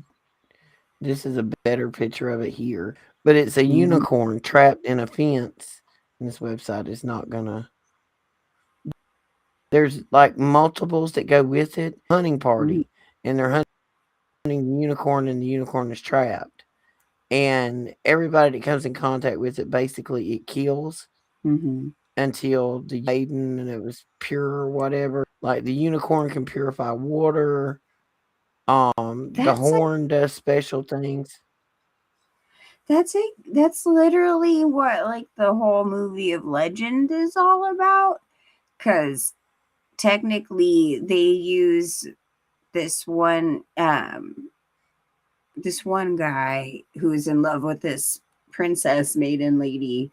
This is a better picture of it here, but it's a
Mm-hmm.
unicorn trapped in a fence. And this website is not gonna. There's like multiples that go with it. Hunting
Mm-hmm.
party, and they're hunting the unicorn, and the unicorn is trapped. And everybody that comes in contact with it, basically, it kills
Mm-hmm.
until the maiden and it was pure or whatever. Like the unicorn can purify water. The
That's like
horn does special things.
that's literally what like the whole movie of Legend is all about. Because technically, they use this one um this one guy who is in love with this princess maiden lady.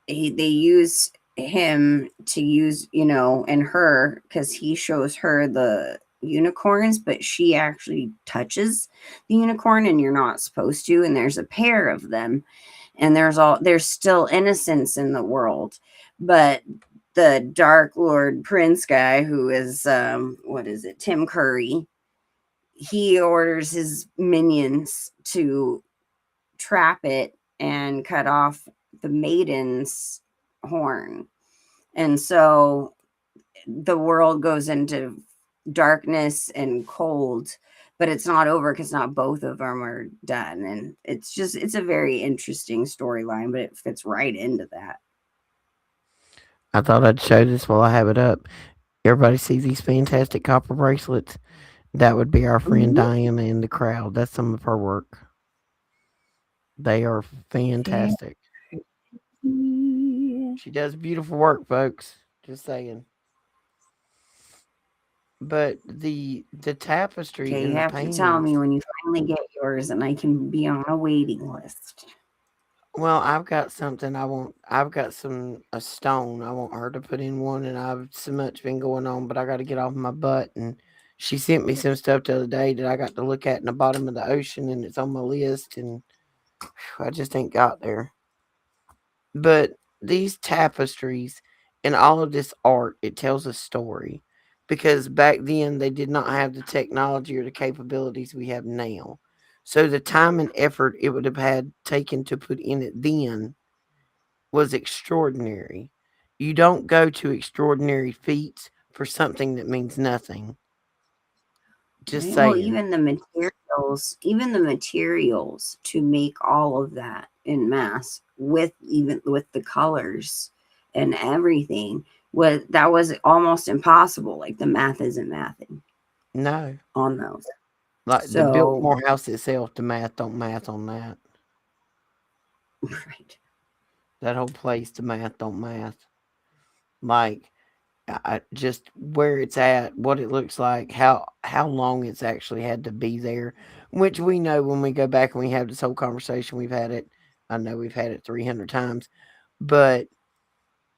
They use him to use, and her, because he shows her the unicorns, but she actually touches the unicorn and you're not supposed to. And there's a pair of them, and there's still innocence in the world. But the Dark Lord Prince guy, who is what is it, Tim Curry, he orders his minions to trap it and cut off the maiden's horn. And so the world goes into darkness and cold, but it's not over because not both of them are done. And it's a very interesting storyline, but it fits right into that.
I thought I'd show this while I have it up. Everybody sees these fantastic copper bracelets. That would be our friend
Mhm.
Diana in the crowd. That's some of her work. They are fantastic.
Very.
She does beautiful work, folks. Just saying. But the tapestry
Okay, you
and the
have to tell
paintings.
me when you finally get yours and I can be on a waiting list.
Well, I've got something I want. I've got a stone. I want her to put in one, and I've so much been going on, but I got to get off my butt. And she sent me some stuff the other day that I got to look at in the bottom of the ocean, and it's on my list, and I just ain't got there. But these tapestries and all of this art, it tells a story. Because back then they did not have the technology or the capabilities we have now. So the time and effort it would have had taken to put in it then was extraordinary. You don't go to extraordinary feats for something that means nothing. Just
Right? Well,
saying.
even the materials to make all of that in mass with even with the colors and everything was almost impossible. Like the math isn't mathing
No.
on those.
Like the
So,
Biltmore house itself, the math don't math on that.
right.
That whole place, the math don't math. Like just where it's at, what it looks like, how long it's actually had to be there, which we know when we go back and we have this whole conversation. We've had it. I know we've had it 300 times, but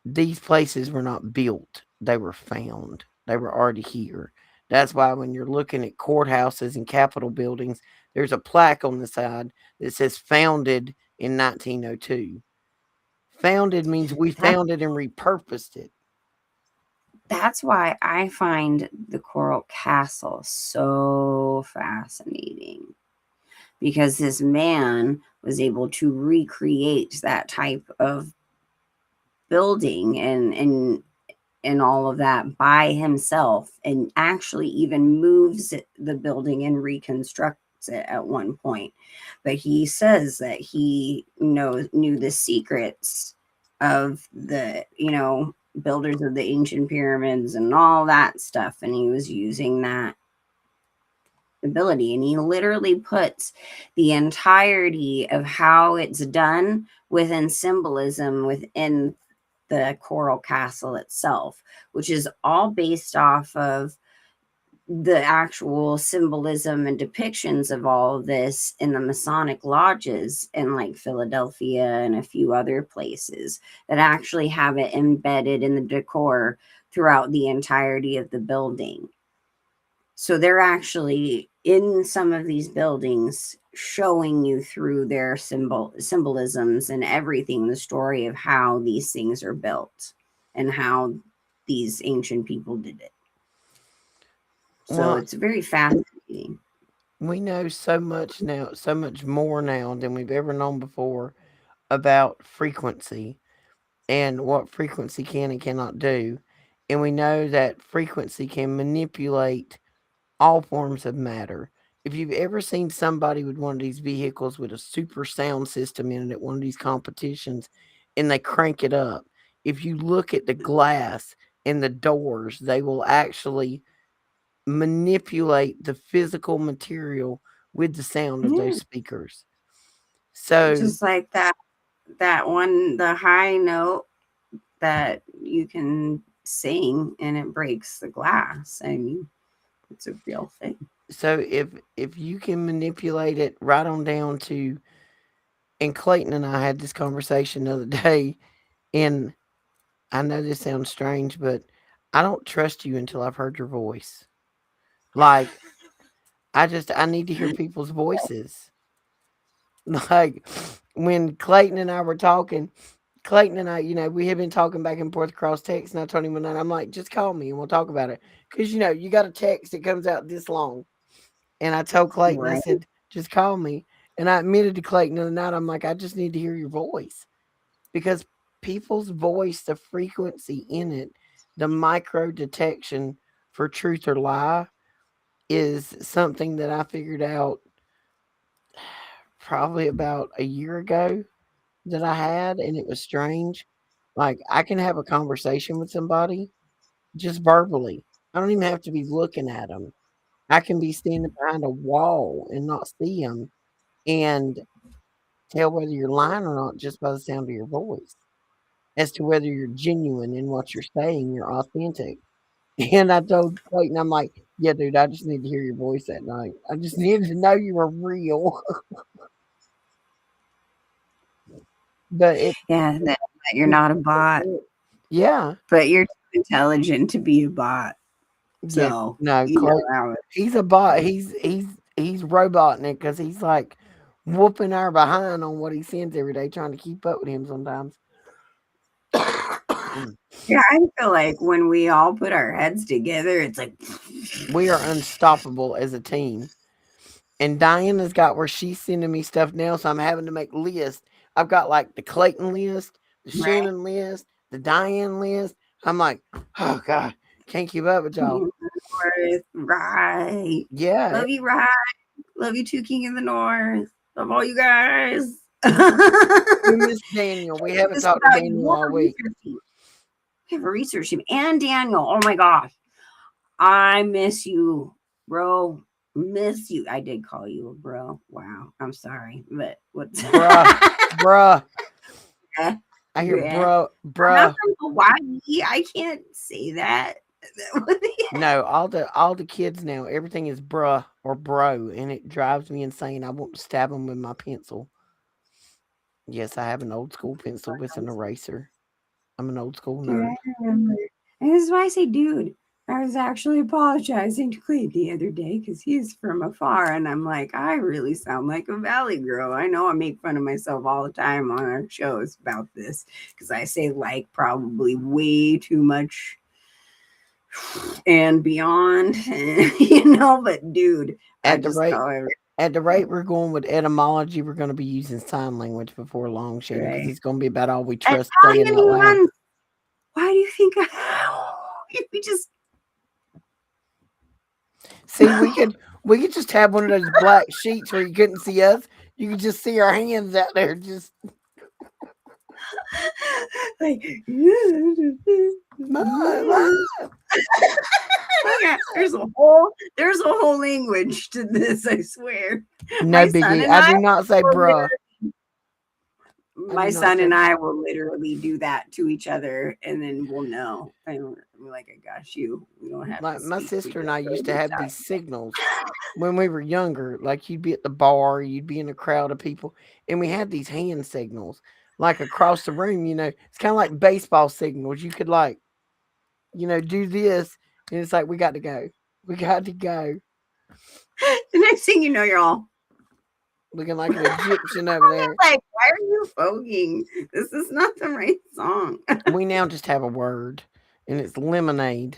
these places were not built; they were found. They were already here. That's why when you're looking at courthouses and capitol buildings, there's a plaque on the side that says "Founded in 1902." Founded means we
That
found it and repurposed it.
that's why I find the Coral Castle so fascinating because this man was able to recreate that type of building and all of that by himself and actually even moves the building and reconstructs it at one point. But he says that he knew the secrets of the builders of the ancient pyramids and all that stuff, and he was using that ability, and he literally puts the entirety of how it's done within symbolism within the coral castle itself, which is all based off of the actual symbolism and depictions of all of this in the Masonic lodges in like Philadelphia and a few other places that actually have it embedded in the decor throughout the entirety of the building. So they're actually in some of these buildings showing you through their symbolisms and everything, the story of how these things are built and how these ancient people did it. So
Well,
it's very fascinating.
we know so much now, so much more now than we've ever known before about frequency and what frequency can and cannot do. And we know that frequency can manipulate all forms of matter. If you've ever seen somebody with one of these vehicles with a super sound system in it at one of these competitions and they crank it up, if you look at the glass and the doors, they will actually manipulate the physical material with the sound of those
Yeah,
speakers. So,
just like that one, the high note that you can sing and it breaks the glass. I mean, it's a real thing.
if you can manipulate it right on down to, and Clayton and I had this conversation the other day, and I know this sounds strange, but I don't trust you until I've heard your voice. Like I need to hear people's voices. Like when Clayton and I were talking, Clayton and I, we had been talking back and forth across text, and I told him one night, I'm like, just call me and we'll talk about it. Because, you got a text that comes out this long. And I told Clayton, I
Right.
said, just call me. And I admitted to Clayton the other night, I'm like, I just need to hear your voice. Because people's voice, the frequency in it, the micro detection for truth or lie is something that I figured out probably about a year ago that I had, and it was strange. Like, I can have a conversation with somebody just verbally. I don't even have to be looking at them. I can be standing behind a wall and not see them and tell whether you're lying or not just by the sound of your voice, as to whether you're genuine in what you're saying, you're authentic. And I told Clayton, I'm like, yeah, dude, I just need to hear your voice that night. I just needed to know you were real. But
That you're not a bot,
yeah,
but you're too intelligent to be a bot.
yeah,
So,
no,
you know
Clay,
how it
he's a bot. He's roboting it because he's like whooping our behind on what he sends every day, trying to keep up with him sometimes.
yeah, I feel like when we all put our heads together, it's like
We are unstoppable as a team. And Diana's got where she's sending me stuff now, so I'm having to make lists. I've got like the Clayton list, the
right.
Shannon list, the Diane list. I'm like, oh God, can't keep up with y'all.
King of the North, right.
Yeah,
Love you, right. Love you too, King of the North. Love all you guys.
we miss Daniel. We haven't
Just
talked to
about you.
Daniel
We'll
all
have a
week.
research team. We have a research team. And Daniel. Oh my gosh. I miss you, bro. Miss you. I did call you a bro. Wow. I'm sorry. But what's
Bruh, bruh.
yeah.
I hear
Yeah.
bruh,
I'm not
bruh.
from Hawaii. I can't say that. That would be
No, all the kids now, everything is bruh or bro, and it drives me insane. I want to stab them with my pencil. Yes, I have an old school pencil with an eraser. I'm an old school
dude,
nerd.
I remember. And this is why I say, dude, I was actually apologizing to Cleve the other day because he's from afar. And I'm like, I really sound like a valley girl. I know I make fun of myself all the time on our shows about this because I say like probably way too much and beyond, but dude, I
At the
just
rate
call it
at the rate we're going with etymology, we're going to be using sign language before long, Shannon, because
right.
it's going to be about all we trust saying out
Italian
loud.
ones. Why do you think we just
See, we could just have one of those black sheets where you couldn't see us. You could just see our hands out there. Just
like
mom, mom.
yeah, there's a whole language to this, I swear.
No
My son
biggie.
and
I
I
do not say
will
bruh. I
my
do not
son
say.
and I will literally do that to each other and then we'll know. And we're like, I got you. We don't have to
Like my
speak. We
sister and
just
I
go
used to
do
have these signals when we were younger. Like you'd be at the bar, you'd be in a crowd of people, and we had these hand signals like across the room. It's kind of like baseball signals. You could like do this, and it's like we got to go. We got to go.
the next thing you know, you're all
Looking like an Egyptian over there.
like, why are you voguing? This is not the right song.
We now just have a word, and it's lemonade.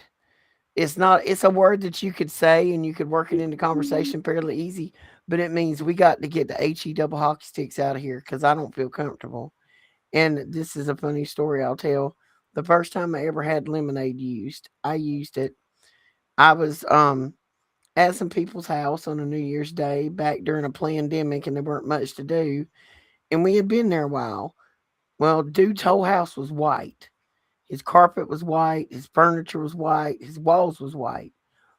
It's not. It's a word that you could say, and you could work it into conversation fairly easy. But it means we got to get the he double hockey sticks out of here because I don't feel comfortable. And this is a funny story I'll tell. The first time I ever had lemonade used, I used it. I was at some people's house on a New Year's Day back during a pandemic, and there weren't much to do, and we had been there a while. Well, dude's whole house was white. His carpet was white, his furniture was white, his walls was white.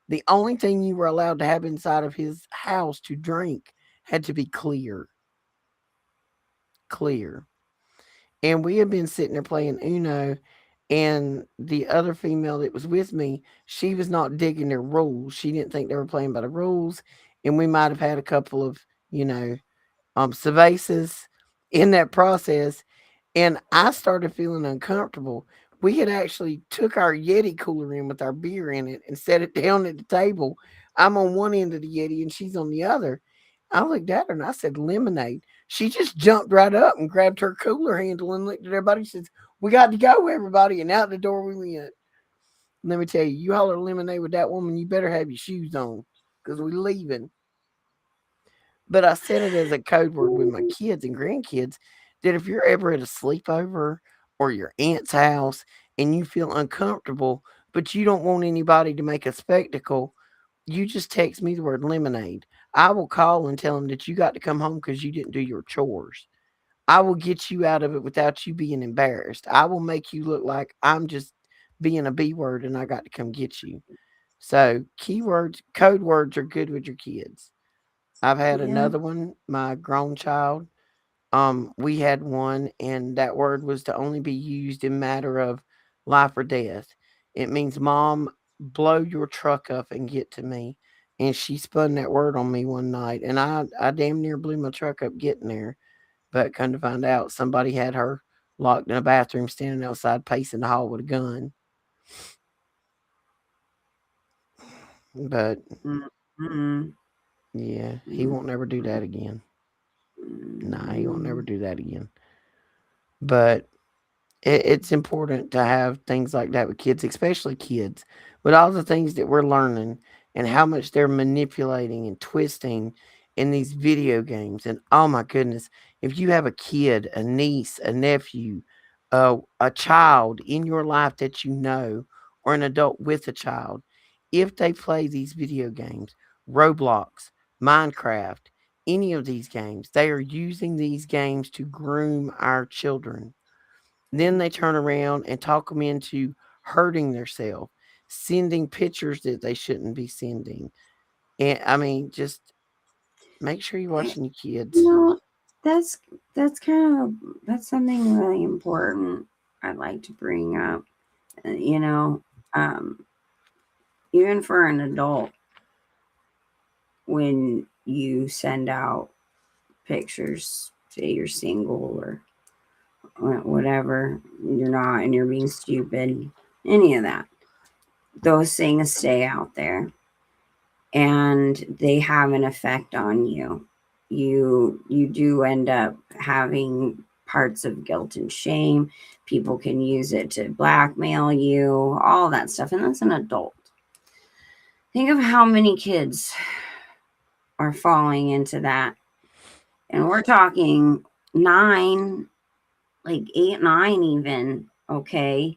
The only thing you were allowed to have inside of his house to drink had to be clear. Clear. And we had been sitting there playing Uno, and the other female that was with me, she was not digging their rules. She didn't think they were playing by the rules, and we might have had a couple of, you know, cervezas in that process, and I started feeling uncomfortable. We had actually took our Yeti cooler in with our beer in it and set it down at the table. I'm on one end of the Yeti and she's on the other. I looked at her and I said, lemonade. She just jumped right up and grabbed her cooler handle and looked at everybody and says, we got to go, everybody. And out the door we went. Let me tell you, you holler lemonade with that woman, you better have your shoes on because we're leaving. But I said it as a code word with my kids and grandkids that if you're ever at a sleepover or your aunt's house and you feel uncomfortable, but you don't want anybody to make a spectacle, you just text me the word lemonade. I will call and tell them that you got to come home because you didn't do your chores. I will get you out of it without you being embarrassed. I will make you look like I'm just being a B word and I got to come get you. So, keywords, code words are good with your kids. I've had
Yeah.
another one, my grown child. We had one, and that word was to only be used in matter of life or death. It means, Mom, blow your truck up and get to me. And she spun that word on me one night, and I damn near blew my truck up getting there. But come to find out, somebody had her locked in a bathroom, standing outside, pacing the hall with a gun. But
Mm-mm.
yeah, he won't never do that again. Nah, he won't never
Mm-mm.
do that again. But it's important to have things like that with kids, especially kids, with all the things that we're learning and how much they're manipulating and twisting in these video games. And oh my goodness, if you have a kid, a niece, a nephew, a child in your life that you know, or an adult with a child, if they play these video games, Roblox, Minecraft, any of these games, they are using these games to groom our children. Then they turn around and talk them into hurting themselves, sending pictures that they shouldn't be sending. And I mean, just make sure you're watching your
You
kids.
know, that's that's something really important I'd like to bring up. You know, um, even for an adult, when you send out pictures, say you're single or whatever, you're not, and you're being stupid, any of that, those things stay out there and they have an effect on you. You do end up having parts of guilt and shame. People can use it to blackmail you, all that stuff, and that's an adult. Think of how many kids are falling into that, and we're talking 9, like 8, 9 even, okay?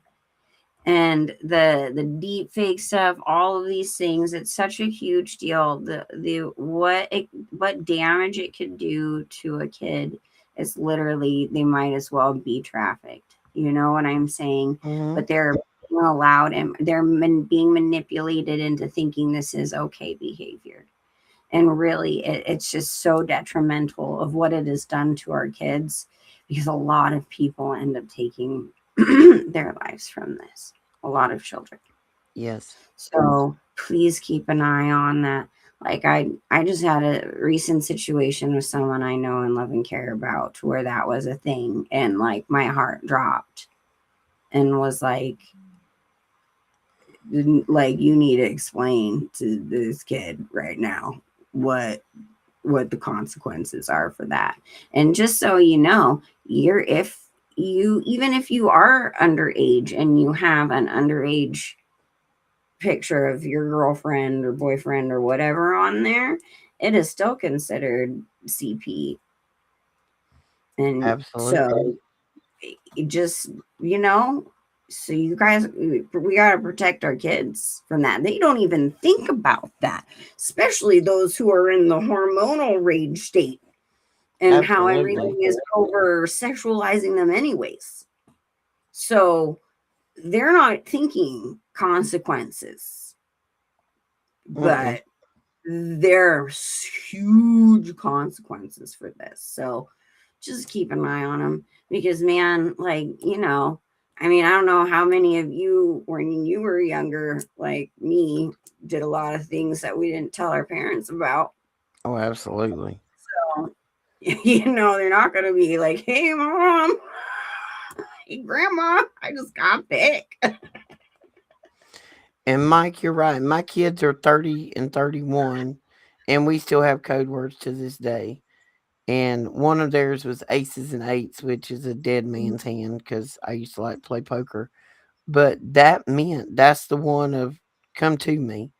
And the deep fake stuff, all of these things, it's such a huge deal. The what damage it could do to a kid is literally, they might as well be trafficked. You know what I'm saying?
Hmm.
But they're being allowed, and they're being manipulated into thinking this is okay behavior. And really, it's just so detrimental of what it has done to our kids, because a lot of people end up taking their lives from this. A lot of children.
Yes.
So please keep an eye on that. Like I just had a recent situation with someone I know and love and care about, where that was a thing, and like my heart dropped and was like, you need to explain to this kid right now what the consequences are for that. And just so you know, you're if you even if you are underage and you have an underage picture of your girlfriend or boyfriend or whatever on there, it is still considered CP. And so
Absolutely.
it just, you know, so you guys, we got to protect our kids from that. They don't even think about that, especially those who are in the hormonal rage state, and how everything
Absolutely.
is over sexualizing them anyways. So they're not thinking consequences,
Mm-mm.
but there's huge consequences for this. So just keep an eye on them, because man, like, I mean, I don't know how many of you, when you were younger, like me, did a lot of things that we didn't tell our parents about.
Oh, absolutely.
So, they're not going to be like, hey, mom, hey, grandma, I just got thick.
And Mike, you're right. My kids are 30 and 31, and we still have code words to this day. And one of theirs was aces and eights, which is a dead man's hand because I used to like play poker. But that meant that's the one of come to me.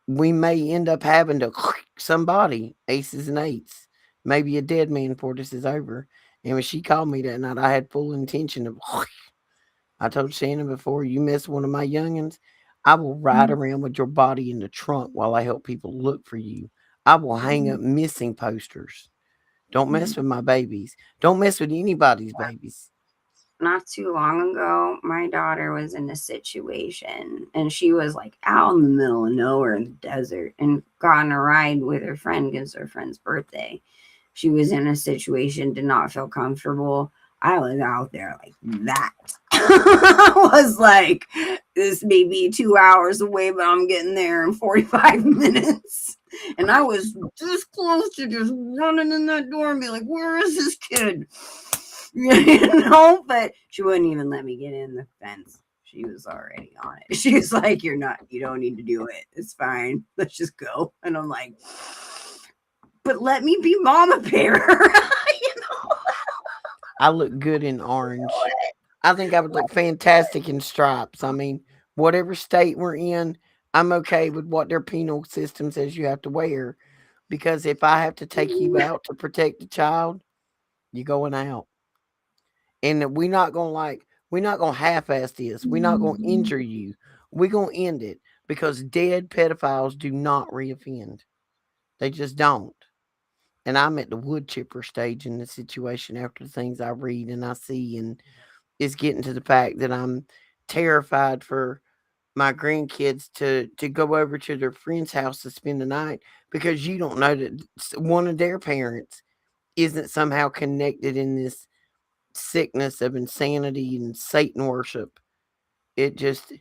We may end up having to somebody aces and eights, maybe a dead man before this is over. And when she called me that night, I had full intention of. I told Shannon before, you miss one of my youngins, I will ride around with your body in the trunk while I help people look for you. I will hang up missing posters. Don't mess with my babies. Don't mess with anybody's babies.
Not too long ago, my daughter was in a situation, and she was like out in the middle of nowhere in the desert and got on a ride with her friend because her friend's birthday. She was in a situation, did not feel comfortable. I was out there like that. I was like, this may be 2 hours away, but I'm getting there in 45 minutes. And I was this close to just running in that door and be like, where is this kid? But she wouldn't even let me get in the fence. She was already on it. She was like, you don't need to do it. It's fine. Let's just go. And I'm like, but let me be mama bear.
I look good in orange. I think I would look fantastic in stripes. I mean, whatever state we're in, I'm okay with what their penal system says you have to wear. Because if I have to take you out to protect the child, you're going out. And we're not gonna half-ass this. We're not gonna
Mhm.
injure you. We're gonna end it because dead pedophiles do not reoffend. They just don't. And I'm at the wood chipper stage in the situation after the things I read and I see, and it's getting to the fact that I'm terrified for my grandkids to go over to their friend's house to spend the night because you don't know that one of their parents isn't somehow connected in this sickness of insanity and Satan worship. It just,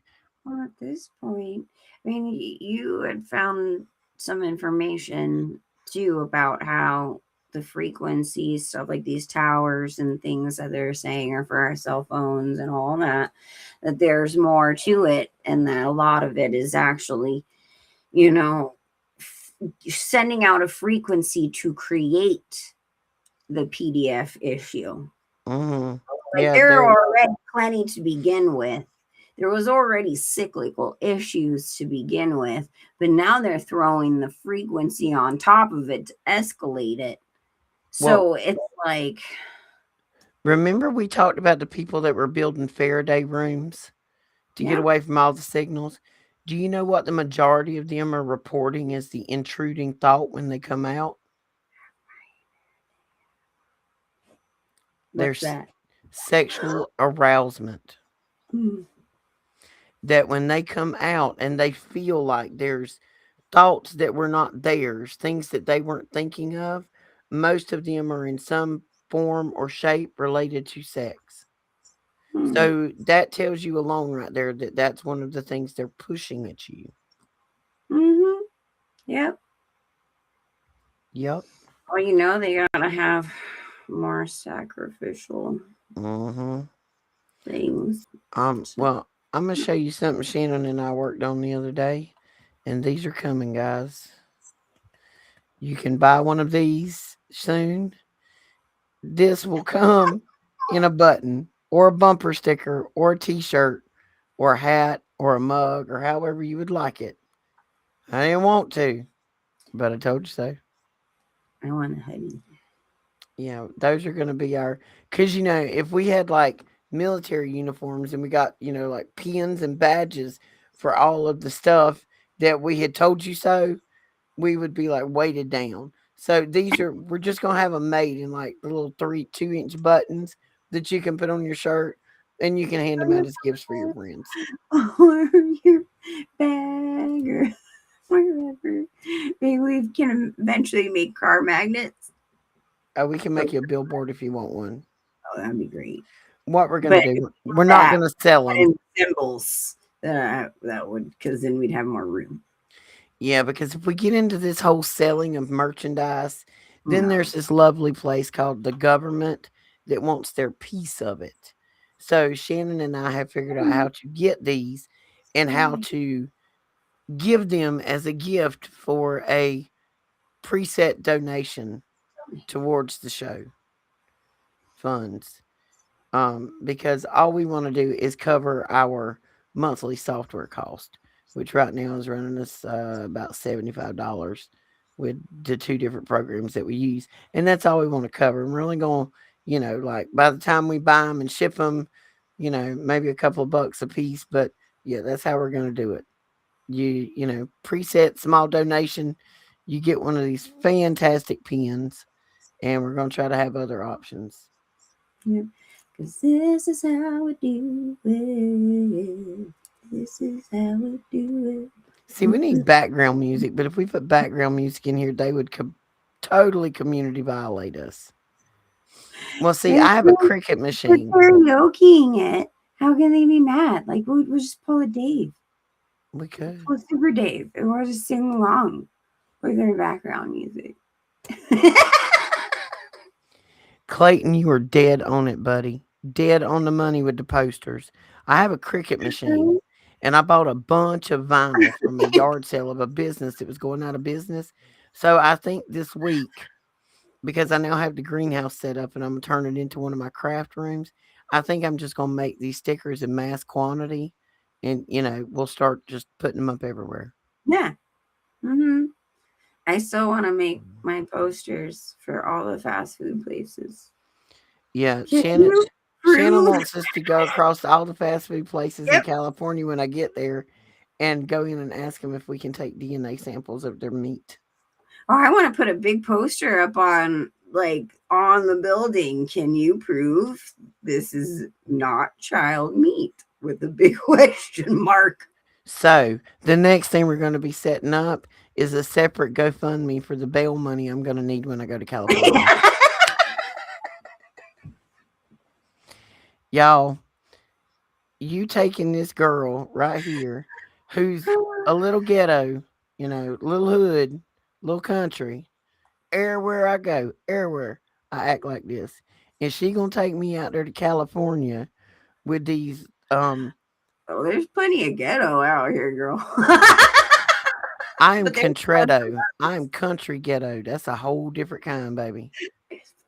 Well, at this point, I mean, you had found some information too about how the frequencies, stuff like these towers and things that they're saying are for our cell phones and all that there's more to it, and that a lot of it is actually, you know, sending out a frequency to create the PDF issue.
mm,
Like
yeah,
there are
they're,
already plenty to begin with. There was already cyclical issues to begin with, but now they're throwing the frequency on top of it to escalate it.
well,
So it's like,
remember we talked about the people that were building Faraday rooms to get
yeah,
away from all the signals? Do you know what the majority of them are reporting as the intruding thought when they come out?
what's
There's
that?
sexual arousement.
Mm,
That when they come out and they feel like there's thoughts that were not theirs, things that they weren't thinking of, most of them are in some form or shape related to sex.
mm,
So that tells you alone right there that that's one of the things they're pushing at you.
mm-hmm. Yep.
Yep.
Well, they gotta have more sacrificial
Mhm.
things. So,
Well, I'm gonna show you something Shannon and I worked on the other day, and these are coming, guys. You can buy one of these soon. This will come in a button or a bumper sticker or a t-shirt or a hat or a mug or however you would like it. I didn't want to, but I told you so.
I want a hoodie.
Yeah, those are going to be our, because if we had like military uniforms and we got like pins and badges for all of the stuff that we had told you so, we would be like weighted down. So we're just gonna have them made in like the little 2-inch buttons that you can put on your shirt, and you can hand them out as gifts for your friends.
Or your bag or wherever. Maybe we can eventually make car magnets.
We can
So,
make you a billboard if you want one.
oh, that'd be great.
What we're
But
gonna do?
it's
We're not
that
gonna sell them.
and symbols that would, because then we'd have more room.
Yeah, because if we get into this whole selling of merchandise, then
No.
there's this lovely place called the government that wants their piece of it. So Shannon and I have figured out how to get these and how to give them as a gift for a preset donation towards the show funds. Because all we want to do is cover our monthly software cost, which right now is running us about $75 with the two different programs that we use. And that's all we want to cover. And we're only going to, like by the time we buy them and ship them, maybe a couple of bucks a piece. But yeah, that's how we're going to do it. Preset small donation. You get one of these fantastic pens, and we're going to try to have other options.
Yeah. Because this is how we do it. This is how we do
See, we need background music, but if we put background music in here, they would totally community violate us. Well, see,
it.
I have a cricket
We're
machine.
karaokeing it. How can they be mad? Like, we'll just pull a Dave.
We could.
Pull Super Dave. And we'll just sing along with their background music.
Clayton, you are dead on it, buddy. Dead on the money with the posters. I have a cricket machine, and I bought a bunch of vinyl from a yard sale of a business that was going out of business. So I think this week, because I now have the greenhouse set up and I'm gonna turn it into one of my craft rooms, I think I'm just gonna make these stickers in mass quantity, and we'll start just putting them up everywhere.
Yeah. Mm-hmm. I still want to make my posters for all the fast food places.
Yeah,
Can
Shannon.
you
Shannon
approved.
wants us to go across all the fast food places in
Yep.
California when I get there and go in and ask them if we can take DNA samples of their meat.
Oh, I want to put a big poster up on on the building. Can you prove this is not child meat with a big question mark?
So the next thing we're going to be setting up is a separate GoFundMe for the bail money I'm going to need when I go to California. Y'all, you taking this girl right here who's a little ghetto, little hood, little country. Everywhere I go, everywhere I act like this. And she gonna take me out there to California with these
Oh, there's plenty of ghetto out here, girl.
I am
But there's
contretto. I'm country ghetto. That's a whole different kind, baby.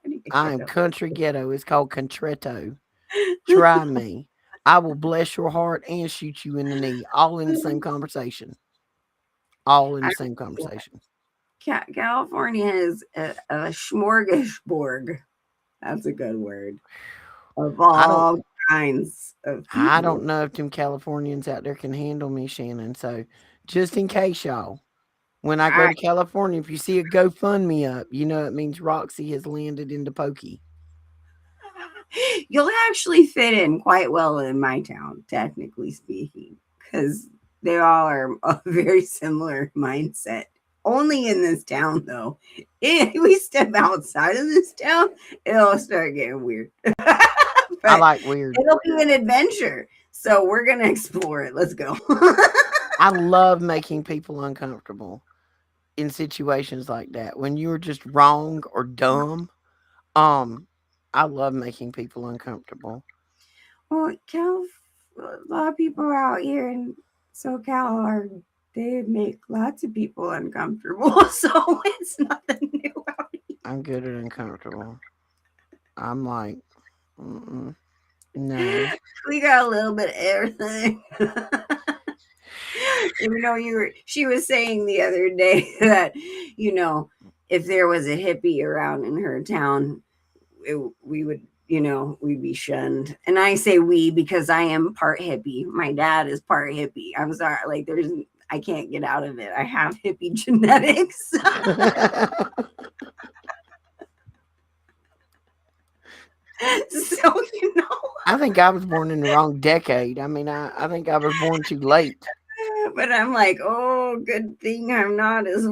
plenty of
I am
ghetto.
country ghetto. It's called contretto. Try me. I will bless your heart and shoot you in the knee, all in the same conversation. All in
I,
the same conversation.
California is a smorgasbord. That's a good word. Of
I don't
all kinds of
I
people.
don't know if them Californians out there can handle me, Shannon. So just in case y'all, when I go
I,
to California, if you see a GoFundMe up, it means Roxy has landed into Pokey.
you'll actually fit in quite well in my town, technically speaking, because they all are a very similar mindset. Only in this town, though. If we step outside of this town, it'll start getting weird.
I
But
like weird.
it'll be an adventure. So we're going to explore it. Let's go.
I love making people uncomfortable in situations like that. When you're just wrong or dumb, um, I love making people uncomfortable.
Well, a lot of people out here in SoCal they make lots of people uncomfortable, so it's nothing new out here.
I'm good at uncomfortable. I'm like, mm-mm, no.
We got a little bit of everything. She was saying the other day that, you know, if there was a hippie around in her town, we would, we'd be shunned. And I say we because I am part hippie. My dad is part hippie. I'm sorry. I can't get out of it. I have hippie genetics. So,
I think I was born in the wrong decade. I mean, I think I was born too late.
but I'm like, oh, good thing I'm not as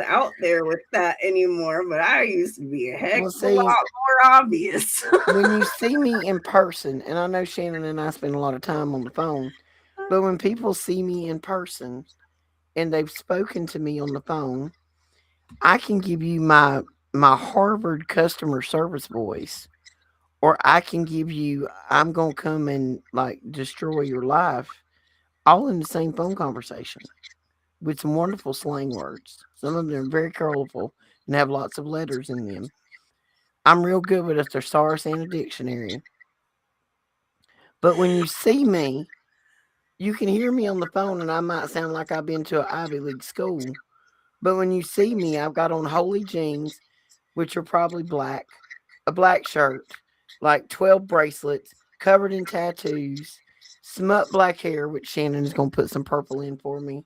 out there with that anymore. But I used to be a heck
Well,
of a lot
see,
more obvious.
when you see me in person, and I know Shannon and I spend a lot of time on the phone, but when people see me in person and they've spoken to me on the phone, I can give you my Harvard customer service voice, or I can give you I'm gonna come and like destroy your life, all in the same phone conversation with some wonderful slang words. Some of them are very colorful and have lots of letters in them. I'm real good with a thesaurus and a dictionary. But when you see me, you can hear me on the phone and I might sound like I've been to an Ivy League school. But when you see me, I've got on holy jeans, which are probably black, a black shirt, like 12 bracelets, covered in tattoos, smut black hair, which Shannon is going to put some purple in for me,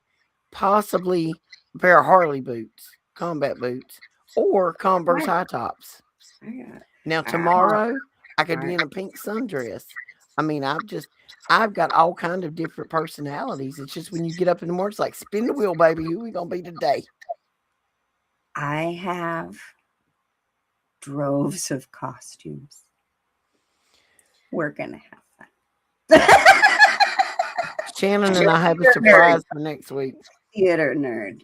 possibly a pair of Harley boots, combat boots, or Converse
Right.
high tops.
I got,
Now,
I,
tomorrow, I could be
right.
in a pink sundress. I mean, I've got all kind of different personalities. It's just when you get up in the morning, it's like, spin the wheel, baby. Who we going to be today?
I have droves of costumes. We're gonna have fun.
Shannon and I have a surprise for next week.
Theater nerd.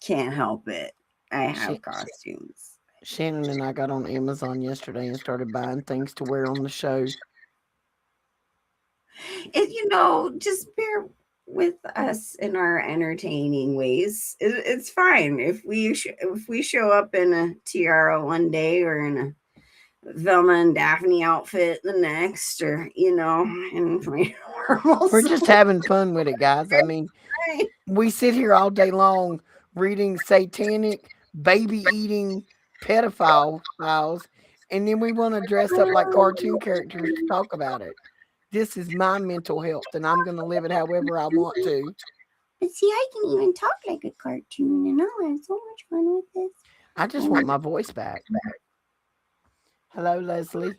Can't help it. I have
Sh-
costumes.
Shannon and I got on Amazon yesterday and started buying things to wear on the show.
Just bear with us in our entertaining ways. It's fine if we show up in a tiara one day or in a Velma and Daphne outfit the next, or in my normal
We're just having fun with it, guys. I mean,
self.
we sit here all day long reading satanic, baby eating pedophile files, And then we want to dress up like cartoon characters to talk about it. This is my mental health, and I'm going to live it however I want to.
But see, I can even talk like a cartoon, and I'll have so much fun with this.
I just want my voice back. Hello, Leslie.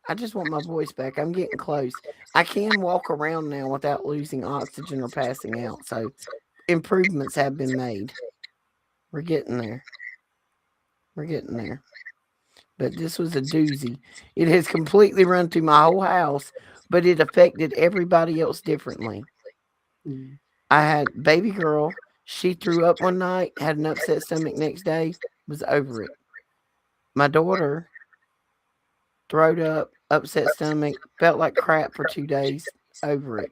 I just want my voice back. I'm getting close. I can walk around now without losing oxygen or passing out. So improvements have been made. We're getting there. We're getting there. But this was a doozy. It has completely run through my whole house, but it affected everybody else differently.
Mm.
I had baby girl. She threw up one night, had an upset stomach next day, was over it. My daughter throwed up, upset stomach, felt like crap for 2 days, over it.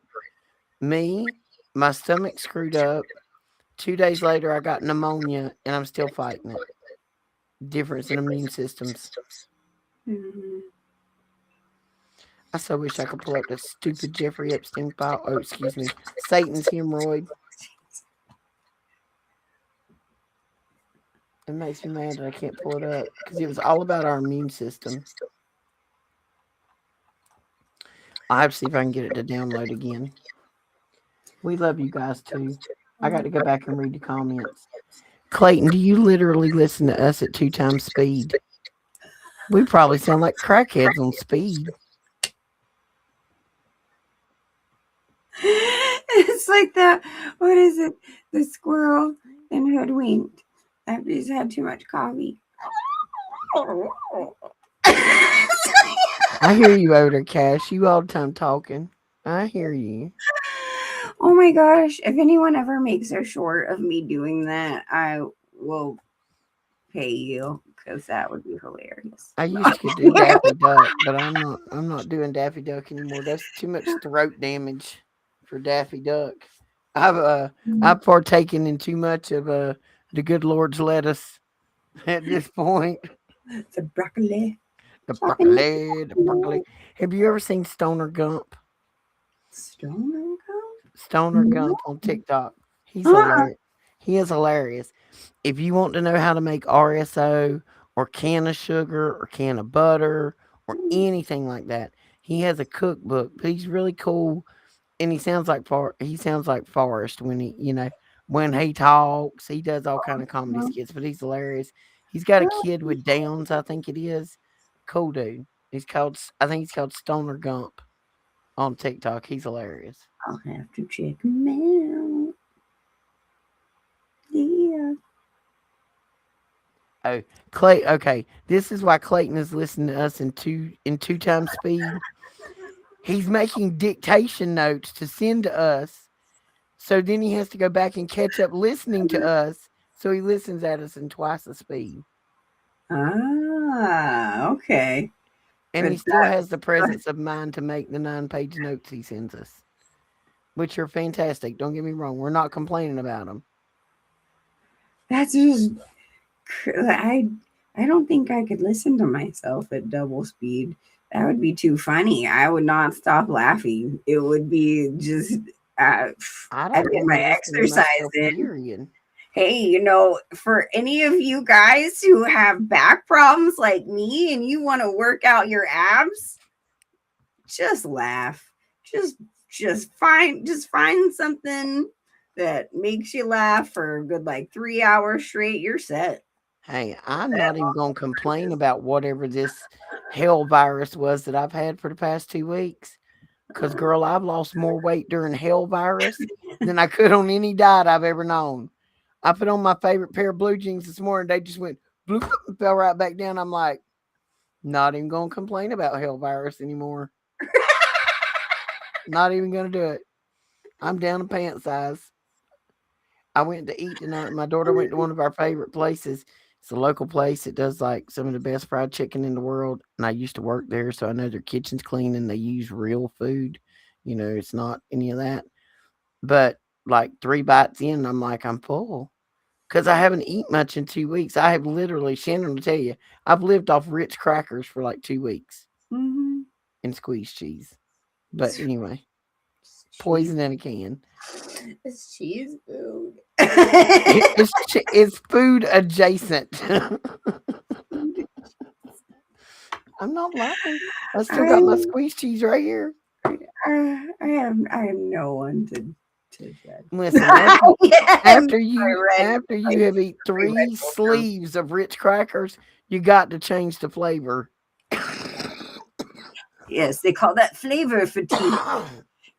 Me, my stomach screwed up. 2 days later, I got pneumonia, and I'm still fighting it. Difference in immune systems.
Mhm.
I so wish I could pull up the stupid Jeffrey Epstein file. Oh, excuse me, Satan's hemorrhoid. It makes me mad that I can't pull it up because it was all about our immune system. I'll have to see if I can get it to download again. We love you guys too. I got to go back and read the comments. Clayton, do you literally listen to us at 2 times speed? We probably sound like crackheads on speed.
It's like that. What is it? The squirrel in Hoodwinked after he's had too much coffee.
I hear you over there, Cash. You all the time talking. I hear you.
Oh my gosh. If anyone ever makes a short of me doing that, I will pay you because that would be hilarious.
I used to do Daffy Duck, but I'm not. I'm not doing Daffy Duck anymore. That's too much throat damage for Daffy Duck. I've partaken in too much of the good Lord's lettuce at this point.
The broccoli.
The broccoli. Have you ever seen Stoner Gump?
Stoner
Stoner
Gump?
Gump on TikTok. He's
Uh-uh.
hilarious. He is hilarious. If you want to know how to make RSO or can of sugar or can of butter or anything like that, he has a cookbook. But he's really cool, and he sounds like Forrest when when he talks. He does all kind of comedy skits, but he's hilarious. He's got a kid with Downs, I think it is. Cool dude. I think he's called Stoner Gump on TikTok. He's hilarious.
I'll have to check him out. Yeah.
Oh, Clay. Okay, this is why Clayton is listening to us in 2 times speed. He's making dictation notes to send to us, so then he has to go back and catch up listening to us. So he listens at us in twice the speed,
Ah, okay.
and
But
he still has the presence of mind to make the 9-page notes he sends us, which are fantastic. Don't get me wrong; we're not complaining about them.
that's just I don't think I could listen to myself at double speed. That would be too funny. I would not stop laughing. It would be just uh,
I
I
don't
get
want
my
to listen to
exercise
myself.
in.
Period.
Hey, for any of you guys who have back problems like me and you want to work out your abs, just laugh. Just just find something that makes you laugh for a good like 3 hours straight. You're set.
Hey, I'm not even going to complain about whatever this hell virus was that I've had for the past 2 weeks. Because, girl, I've lost more weight during hell virus than I could on any diet I've ever known. I put on my favorite pair of blue jeans this morning. They just went bloop and fell right back down. I'm like, not even going to complain about hell virus anymore. Not even going to do it. I'm down to pant size. I went to eat tonight. My daughter went to one of our favorite places. It's a local place. It does like some of the best fried chicken in the world. And I used to work there, so I know their kitchen's clean and they use real food. It's not any of that. But like 3 bites in, I'm like, I'm full. Because I haven't eaten much in 2 weeks. I have literally, Shannon will tell you, I've lived off Ritz crackers for like 2 weeks
Mm-hmm.
and squeezed cheese. But anyway,
Cheese.
poison in a can.
It's cheese food.
It's food adjacent. I'm not lying. I still got my
I
squeeze cheese right here.
I have no one to judge.
Listen,
Yeah, I'm red.
after
Like
you have eat
three Red
3
Bulls now.
sleeves of Ritz crackers, you got to change the flavor.
Yes, they call that flavor fatigue.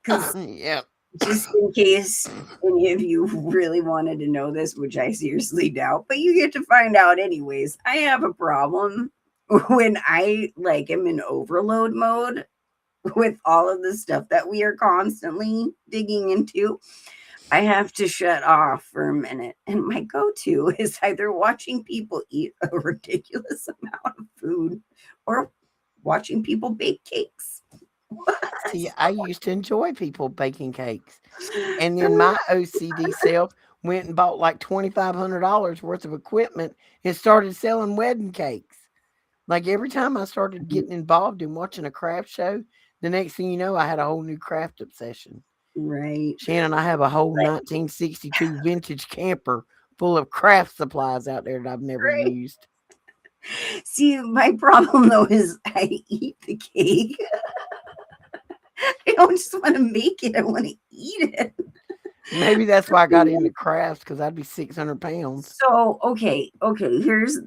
Because
Yeah.
just in case any of you really wanted to know this, which I seriously doubt, but you get to find out anyways. I have a problem when I like am in overload mode with all of the stuff that we are constantly digging into. I have to shut off for a minute. And my go to is either watching people eat a ridiculous amount of food or watching people bake cakes.
See, I used to enjoy people baking cakes. And then my OCD self went and bought like $2,500 worth of equipment and started selling wedding cakes. Like every time I started getting involved in watching a craft show, the next thing you know, I had a whole new craft obsession.
Right.
Shannon, I have a whole 1962 vintage camper full of craft supplies out there that I've never
Right.
used.
See, my problem though is I eat the cake. I don't just want to make it, I want to eat it.
Maybe that's why I got into crafts because I'd be 600 pounds.
So, okay,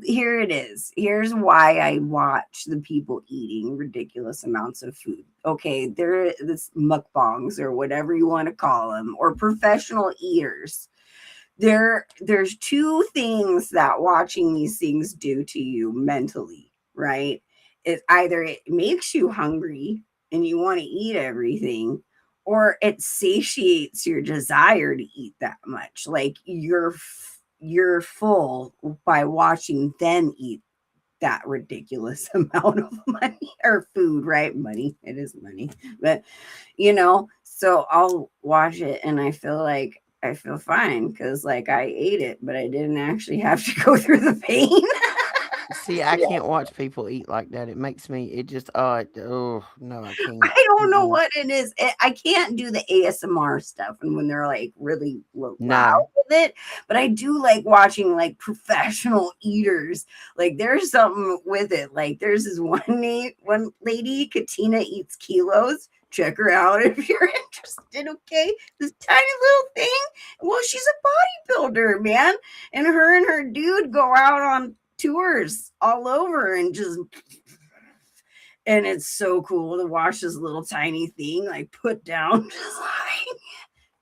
here it is. Here's why I watch the people eating ridiculous amounts of food. Okay, there this mukbangs or whatever you want to call them, or professional eaters. There's two things that watching these things do to you mentally, right? It either it makes you hungry and you want to eat everything, or it satiates your desire to eat that much. Like you're full by watching them eat that ridiculous amount of money or food, right? Money, it is money, but so I'll watch it and I feel fine because like I ate it, but I didn't actually have to go through the pain.
See, I can't watch people eat like that. It makes me, it just, oh, no, I can't.
I don't know
Mm-mm.
what it is. I can't do the ASMR stuff and when they're like really
No.
loud with it, but I do like watching like professional eaters. Like there's something with it. Like there's this one lady, Katina Eats Kilos. Check her out if you're interested. Okay, this tiny little thing. Well, she's a bodybuilder, man, and her dude go out on tours all over and just and it's so cool to watch this little tiny thing like put down just like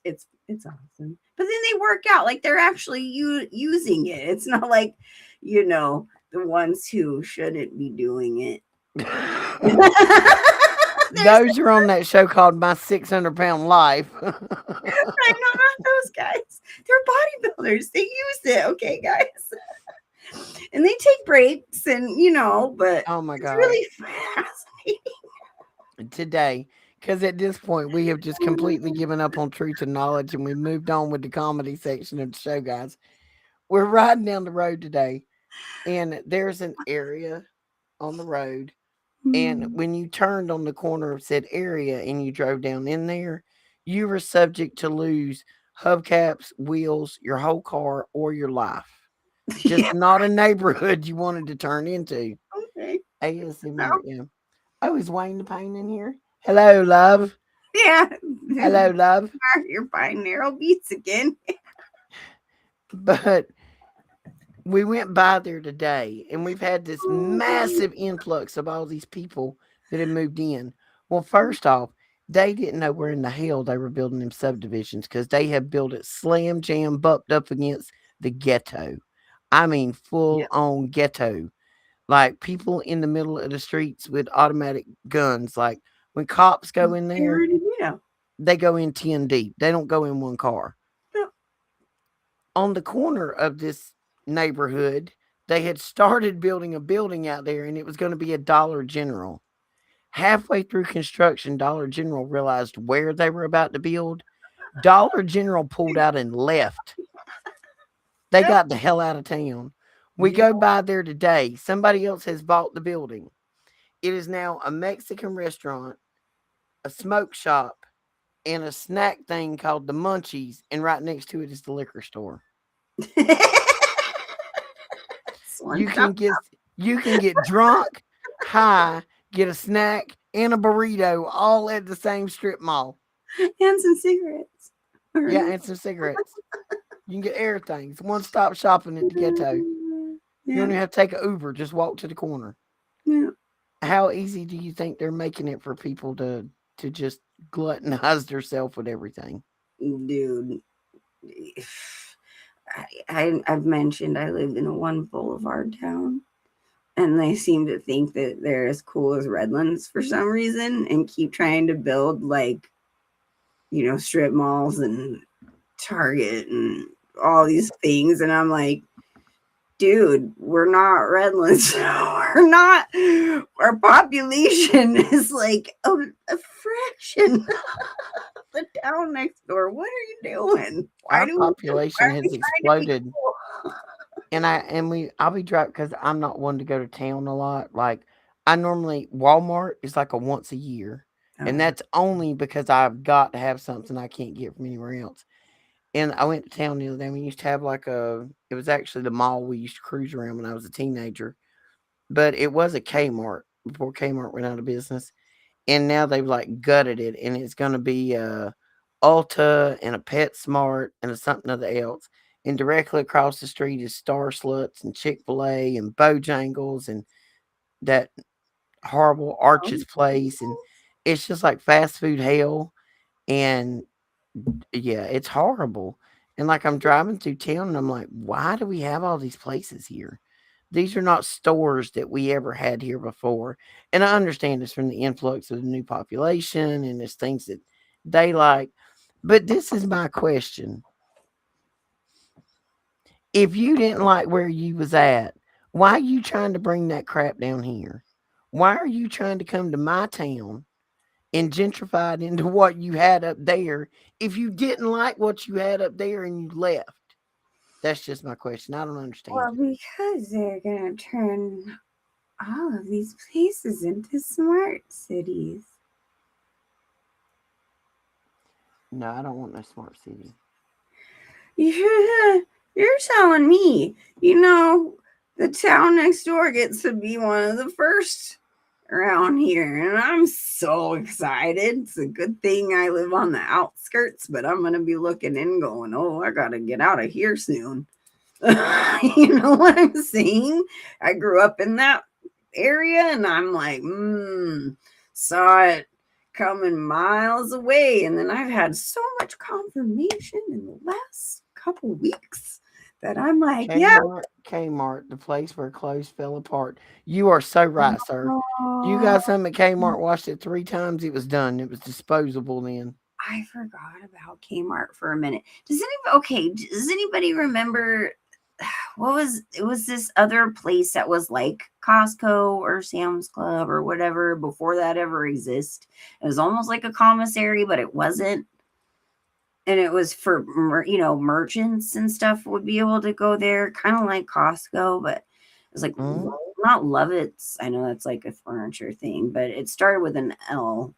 it's awesome, but then they work out like they're actually using it. It's not like the ones who shouldn't be doing it. There's
Those are on that show called My 600-Pound Life.
I know not those guys. They're bodybuilders. They use it. Okay, guys. And they take breaks and but
Oh my
it's
God.
really fascinating.
Today, because at this point, we have just completely given up on truth and knowledge and we moved on with the comedy section of the show, guys. We're riding down the road today, and there's an area on the road. And when you turned on the corner of said area and you drove down in there, you were subject to lose hubcaps, wheels, your whole car, or your life. Just
Yeah.
not a neighborhood you wanted to turn into.
Okay.
ASMR, yeah. Oh, is Wayne the Pain in here? Hello, love.
Yeah.
Hello, love.
You're buying narrow beats again.
But we went by there today and we've had this massive influx of all these people that have moved in. Well, first off, they didn't know where in the hell they were building them subdivisions because they have built it slam jam bucked up against the ghetto. I mean,
Yeah.
full on ghetto. Like people in the middle of the streets with automatic guns. Like when cops go in
You
there,
already know.
they go in 10 deep. They don't go in one car.
No.
On the corner of this neighborhood, they had started building a building out there and it was going to be a Dollar General. Halfway through construction, Dollar General realized where they were about to build. Dollar General pulled out and left. They
Yep.
got the hell out of town. We
Yep.
go by there today. Somebody else has bought the building. It is now a Mexican restaurant, a smoke shop, and a snack thing called the Munchies. And right next to it is the liquor store.
It's one
You
stop.
can get you can get drunk, Hi, get a snack and a burrito all at the same strip mall.
And some cigarettes.
Yeah,
Right?
and some cigarettes. You can get everything. It's one stop shopping at the ghetto. You don't
Yeah.
even have to take an Uber. Just walk to the corner.
Yeah.
How easy do you think they're making it for people to just gluttonize themselves with everything?
Dude, I've mentioned I live in a one boulevard town, and they seem to think that they're as cool as Redlands for some reason, and keep trying to build like strip malls and Target and all these things, and I'm like, dude, we're not Redlands. We're not. Our population is like a fraction of the town next door. What are you doing? Why
Our
do we? Why
population
are we
has
trying to be
exploded,
cool?
I'll be driving because I'm not one to go to town a lot. Like I normally Walmart is like a once a year, and
Oh,
that's only because I've got to have something I can't get from anywhere else. And I went to town the other day. We used to have like it was actually the mall we used to cruise around when I was a teenager, but it was a Kmart before Kmart went out of business. And now they've like gutted it, and it's going to be a Ulta and a PetSmart and a something other else. And directly across the street is Star Sluts and Chick-fil-A and Bojangles and that horrible Arches place. And it's just like fast food hell. And yeah, it's horrible. And like I'm driving through town and I'm like, why do we have all these places here? These are not stores that we ever had here before. And I understand it's from the influx of the new population and there's things that they like. But this is my question. If you didn't like where you was at, why are you trying to bring that crap down here? Why are you trying to come to my town and gentrified into what you had up there if you didn't like what you had up there and you left? That's just my question. I don't understand
well,
it.
because they're gonna turn all of these places into smart cities.
No, I don't want no smart city.
You're telling me, you know, the town next door gets to be one of the first around here, and I'm so excited. It's a good thing I live on the outskirts, but I'm gonna be looking in, going, "Oh, I gotta get out of here soon." You know what I'm saying? I grew up in that area, and I'm like, saw it coming miles away. And then I've had so much confirmation in the last couple weeks that I'm like, yeah.
Kmart, the place where clothes fell apart. You are so right, sir. You
Oh,
got something at Kmart, washed it 3 times, it was done. It was disposable then.
I forgot about Kmart for a minute. Does anybody remember what was it was this other place that was like Costco or Sam's Club or whatever before that ever existed? It was almost like a commissary, but it wasn't. And it was for merchants and stuff would be able to go there, kind of like Costco, but it was like
Mhm.
not Lovitz. I know that's like a furniture thing, but it started with an L.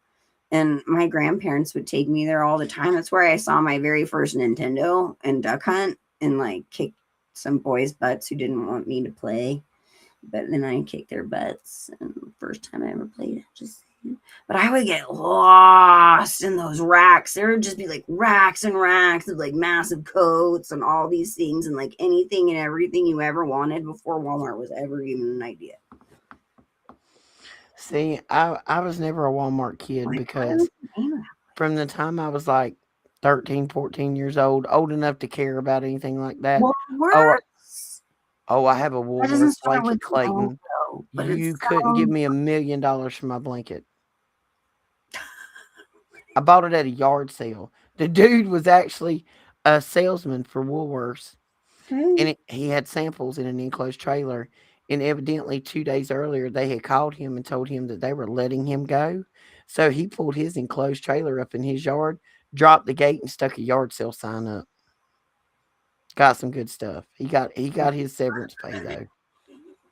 And my grandparents would take me there all the time. That's where I saw my very first Nintendo and Duck Hunt and like kick some boys' butts who didn't want me to play. But then I kicked their butts. And the first time I ever played it, just saying. But I would get lost in those racks. There would just be like racks and racks of like massive coats and all these things and like anything and everything you ever wanted before Walmart was ever even an idea.
See, I was never a Walmart kid
Like, what was
because
the name of
from the time I was like 13, 14 years old enough to care about anything like that.
that?
Oh,
Woolworths.
oh, I have a
That doesn't
Woolworth
start with
blanket,
an L
Clayton.
though, but it
You couldn't give
sounds.
me $1 million for my blanket. I bought it at a yard sale. The dude was actually a salesman for Woolworths,
Okay.
and he had samples in an enclosed trailer. And evidently, 2 days earlier, they had called him and told him that they were letting him go. So he pulled his enclosed trailer up in his yard, dropped the gate, and stuck a yard sale sign up. Got some good stuff. He got his severance pay though.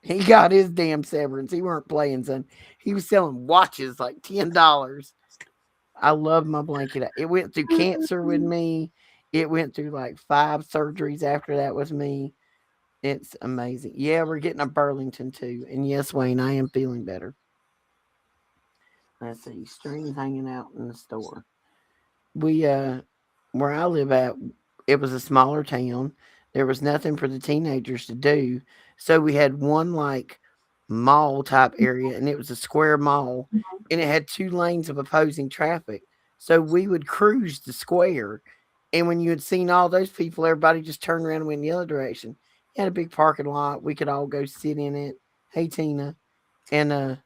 He got his damn severance. He weren't playing, son. He was selling watches like $10. I love my blanket. It went through cancer with me. It went through like 5 surgeries after that with me. It's amazing. Yeah, we're getting a Burlington too. And yes, Wayne, I am feeling better. Let's see, strings hanging out in the store. We where I live at, it was a smaller town. There was nothing for the teenagers to do, so we had one like mall type area, and it was a square mall, and it had two lanes of opposing traffic. So we would cruise the square, and when you had seen all those people, everybody just turned around and went in the other direction. You had a big parking lot. We could all go sit in it. Hey Tina, and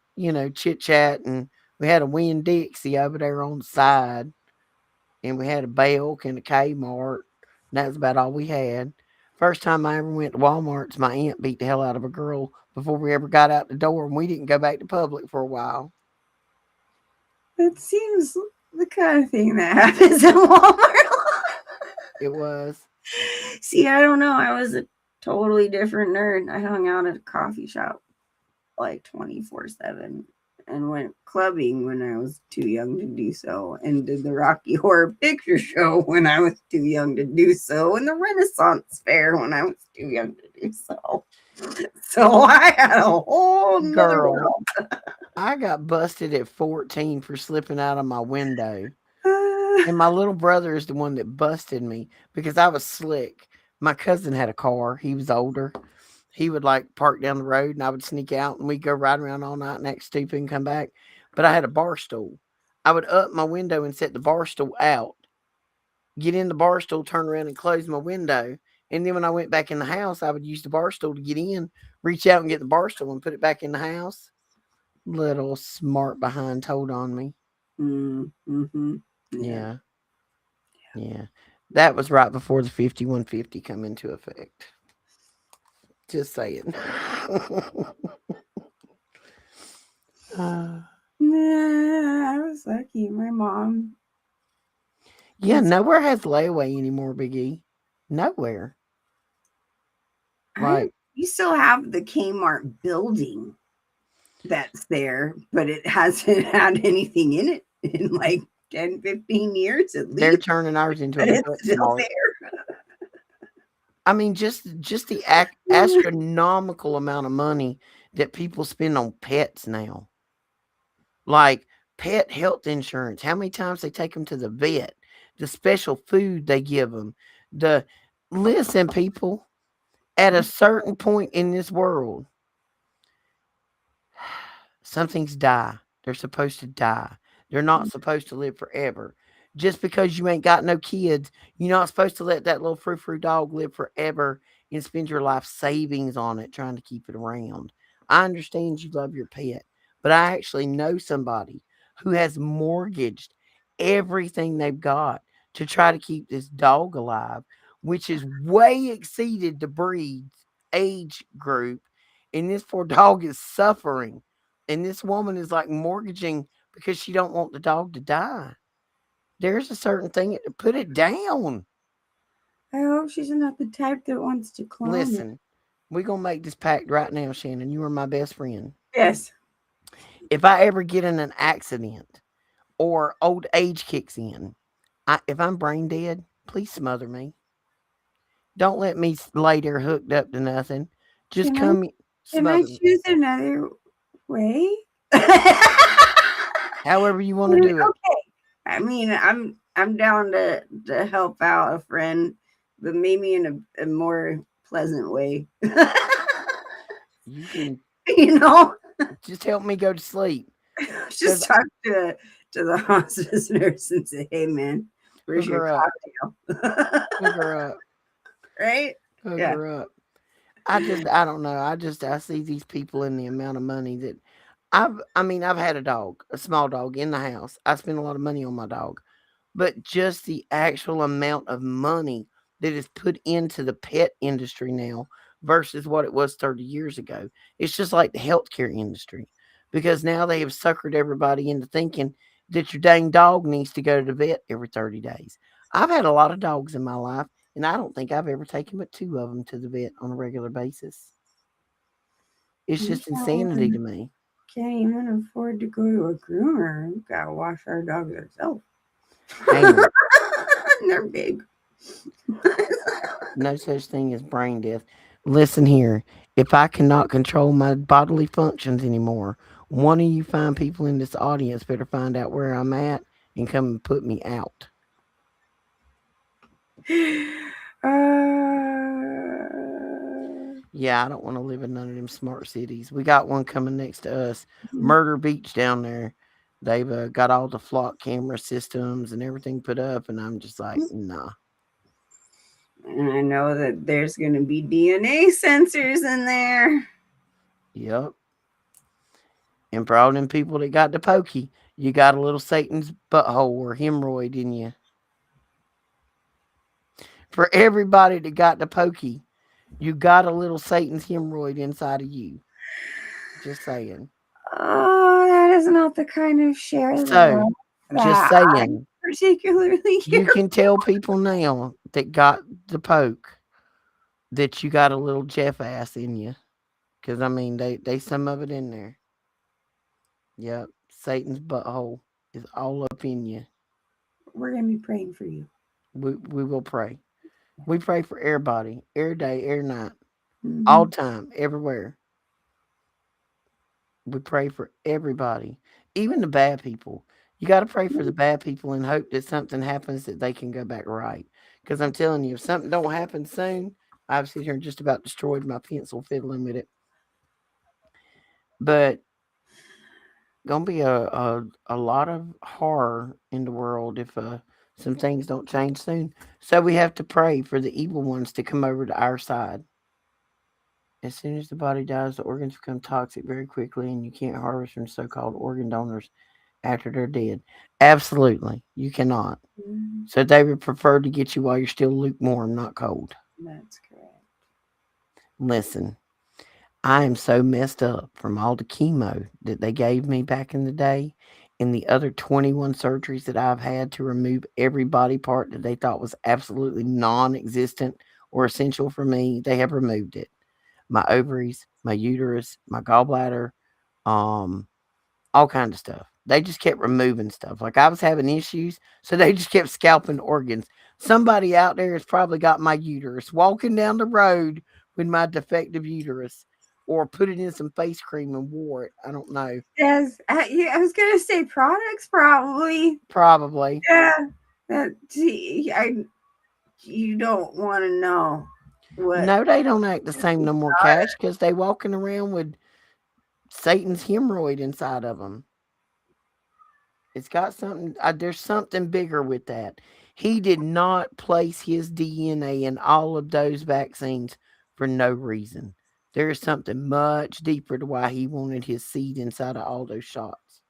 chit chat, and we had a Win Dixie over there on the side, and we had a Belk and a Kmart. And that was about all we had. First time I ever went to Walmart's, my aunt beat the hell out of a girl before we ever got out the door, and we didn't go back to public for a while.
That seems the kind of thing that happens in Walmart.
It was.
See, I don't know. I was a totally different nerd. I hung out at a coffee shop like 24/7 and went clubbing when I was too young to do so, and did the Rocky Horror Picture Show when I was too young to do so, and the Renaissance Fair when I was too young to do so. So I had a whole nother
Girl,
world.
I got busted at 14 for slipping out of my window.
Uh,
And my little brother is the one that busted me because I was slick. My cousin had a car. He was older. He would like park down the road and I would sneak out and we'd go ride around all night and act stupid and come back. But I had a bar stool. I would up my window and set the bar stool out, get in the bar stool, turn around and close my window. And then when I went back in the house, I would use the bar stool to get in, reach out and get the bar stool and put it back in the house. Little smart behind told on me.
mm-hmm. Yeah.
Yeah. Yeah. That was right before the 5150 come into effect. Just saying. uh,
Nah, I was lucky. My mom
yeah,
was.
nowhere has layaway anymore, Biggie. Nowhere.
I
Like
You still have the Kmart building that's there, but it hasn't had anything in it in like 10, 15 years at
they're
least.
turning ours into a
But it's
pet
still
smart. I mean, just the
there.
astronomical amount of money that people spend on pets now. Like pet health insurance. How many times they take them to the vet? The special food they give them. The listen, people. At a certain point in this world, some things die. They're supposed to die. They're not supposed to live forever. Just because you ain't got no kids, you're not supposed to let that little frou frou dog live forever and spend your life savings on it trying to keep it around. I understand you love your pet, but I actually know somebody who has mortgaged everything they've got to try to keep this dog alive, which is way exceeded the breed's age group. And this poor dog is suffering, and this woman is like mortgaging because she don't want the dog to die. There's a certain thing. Put it down.
I hope she's not the type that wants to clone it.
Listen, we're gonna make this pact right now, Shannon. You are my best friend.
Yes.
If I ever get in an accident or old age kicks in, if I'm brain dead, please smother me. Don't let me lay there hooked up to nothing. Just
Can I
come
can I
smother me.
choose another way?
However you want to do it.
Okay. I mean, I'm down to help out a friend, but maybe in a more pleasant way.
You can
You know,
just help me go to sleep.
just
Because
talk to the hospice nurse and say, "Hey, man, where's
hook
your
her up.
cocktail?"
Hook her up.
Right?
Hook
Yeah.
her up. I don't know. I see these people and the amount of money that I've had a dog, a small dog in the house. I spend a lot of money on my dog. But just the actual amount of money that is put into the pet industry now versus what it was 30 years ago. It's just like the healthcare industry. Because now they have suckered everybody into thinking that your dang dog needs to go to the vet every 30 days. I've had a lot of dogs in my life, and I don't think I've ever taken but two of them to the vet on a regular basis. It's
You
just insanity to me.
can't even afford to go to a groomer. We gotta wash our dogs ourselves.
Hang
They're big.
No such thing as brain death. Listen here. If I cannot control my bodily functions anymore, One of you fine people in this audience better find out where I'm at and come and put me out. Yeah, I don't want to live in none of them smart cities. We got one coming next to us, Murder Beach down there. They've got all the flock camera systems and everything put up, and I'm just like, nah.
And I know that there's going to be DNA sensors in there.
Yep. And for all them people that got the pokey, you got a little Satan's butthole or hemorrhoid in you. For everybody that got the pokey, you got a little Satan's hemorrhoid inside of you. Just saying.
Oh, that is not the kind of share
So, just
that I
saying.
particularly
You
care.
can tell people now that got the poke that you got a little Jeff ass in you. Because, I mean, they some of it in there. Yep. Satan's butthole is all up in you.
We're going to be praying for you.
We will pray. We pray for everybody, every day, every night, all
Mm-hmm.
time, everywhere. We pray for everybody, even the bad people. You got to pray for the bad people and hope that something happens that they can go back right. Because I'm telling you, if something don't happen soon, I've sit here and just about destroyed my pencil fiddling with it. But gonna be a lot of horror in the world if some things don't change soon. So we have to pray for the evil ones to come over to our side. As soon as the body dies, the organs become toxic very quickly, and you can't harvest from so called organ donors after they're dead. Absolutely, you cannot.
Mm-hmm.
So they would prefer to get you while you're still lukewarm, not cold.
That's correct.
Listen, I am so messed up from all the chemo that they gave me back in the day and the other 21 surgeries that I've had to remove every body part that they thought was absolutely non existent or essential for me. They have removed it. My ovaries, my uterus, my gallbladder, um, all kinds of stuff. They just kept removing stuff. Like I was having issues, so they just kept scalping organs. Somebody out there has probably got my uterus walking down the road with my defective uterus, or put it in some face cream and wore it. I don't know.
Yes, I was going to say products, probably.
Probably.
Yeah. You don't want to know what.
No, they don't act the same no more, Cash, because they walking around with Satan's hemorrhoid inside of them. It's got something. There's something bigger with that. He did not place his DNA in all of those vaccines for no reason. There is something much deeper to why he wanted his seed inside of all those shots.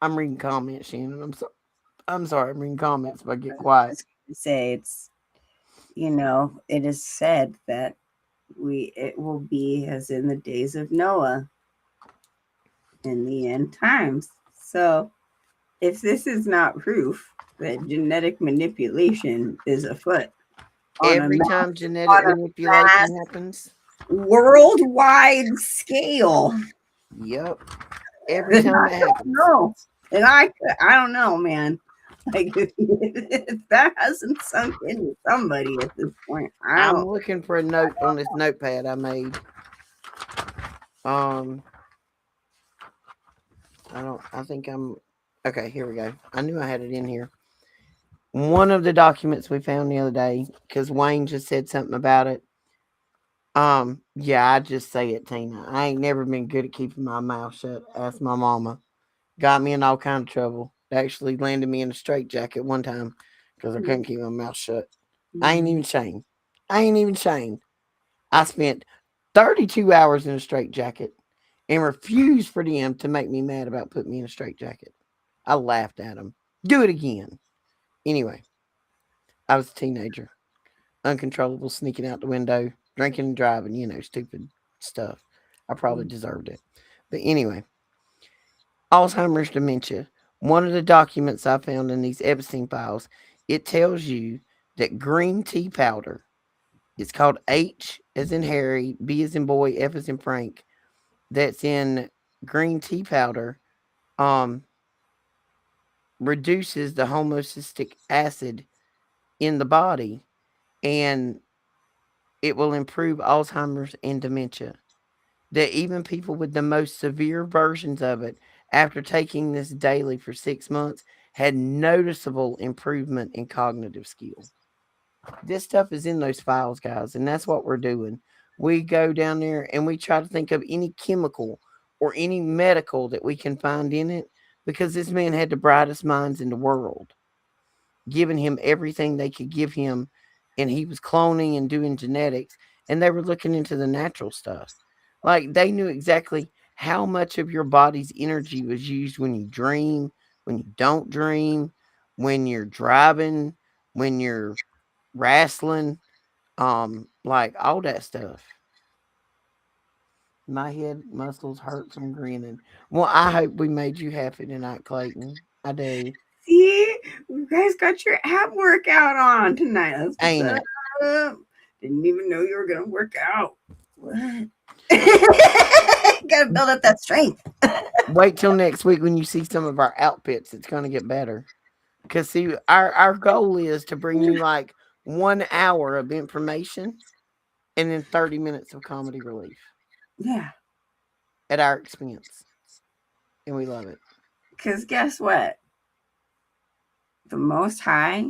I'm reading comments, Shannon. I'm sorry. I'm reading comments. If I get quiet.
Say it is said that it will be as in the days of Noah in the end times. So if this is not proof that genetic manipulation is afoot on a
Every time genetic
mass
manipulation happens.
worldwide scale,
Yep. Every
then
time
I
it
don't
happens.
know. And I don't know, man. Like if that hasn't sunk into somebody at this point, I
I'm
don't.
looking for a note on this notepad I made. Um, I don't. I think I'm. Okay, here we go. I knew I had it in here. One of the documents we found the other day, because Wayne just said something about it. Yeah, I just say it, Tina. I ain't never been good at keeping my mouth shut. Ask my mama. Got me in all kind of trouble. Actually landed me in a straitjacket one time because I couldn't keep my mouth shut. I ain't even ashamed. I ain't even ashamed. I spent 32 hours in a straitjacket and refused for them to make me mad about putting me in a straitjacket. I laughed at them. Do it again. Anyway, I was a teenager, uncontrollable, sneaking out the window, drinking and driving, stupid stuff. I probably deserved it. But anyway, Alzheimer's dementia. One of the documents I found in these Epstein files, it tells you that green tea powder, it's called H as in Harry, B as in boy, F as in Frank, that's in green tea powder, um, reduces the homocysteine acid in the body, and it will improve Alzheimer's and dementia. That even people with the most severe versions of it, after taking this daily for 6 months, had noticeable improvement in cognitive skill. This stuff is in those files, guys, and that's what we're doing. We go down there and we try to think of any chemical or any medical that we can find in it because this man had the brightest minds in the world, giving him everything they could give him, and he was cloning and doing genetics, and they were looking into the natural stuff. Like they knew exactly how much of your body's energy was used when you dream, when you don't dream, when you're driving, when you're wrestling, like all that stuff. My head muscles hurt from grinning. Well, I hope we made you happy tonight, Clayton. I do.
See, you guys got your ab workout on tonight. Let's get
Ain't
that
it?
up. Didn't even know you were gonna work out. What? Gotta build up that strength.
Wait till next week when you see some of our outfits. It's going to get better. Because, see, our goal is to bring you like 1 hour of information and then 30 minutes of comedy relief
Yeah,
at our expense. And we love it.
because guess what? The Most High,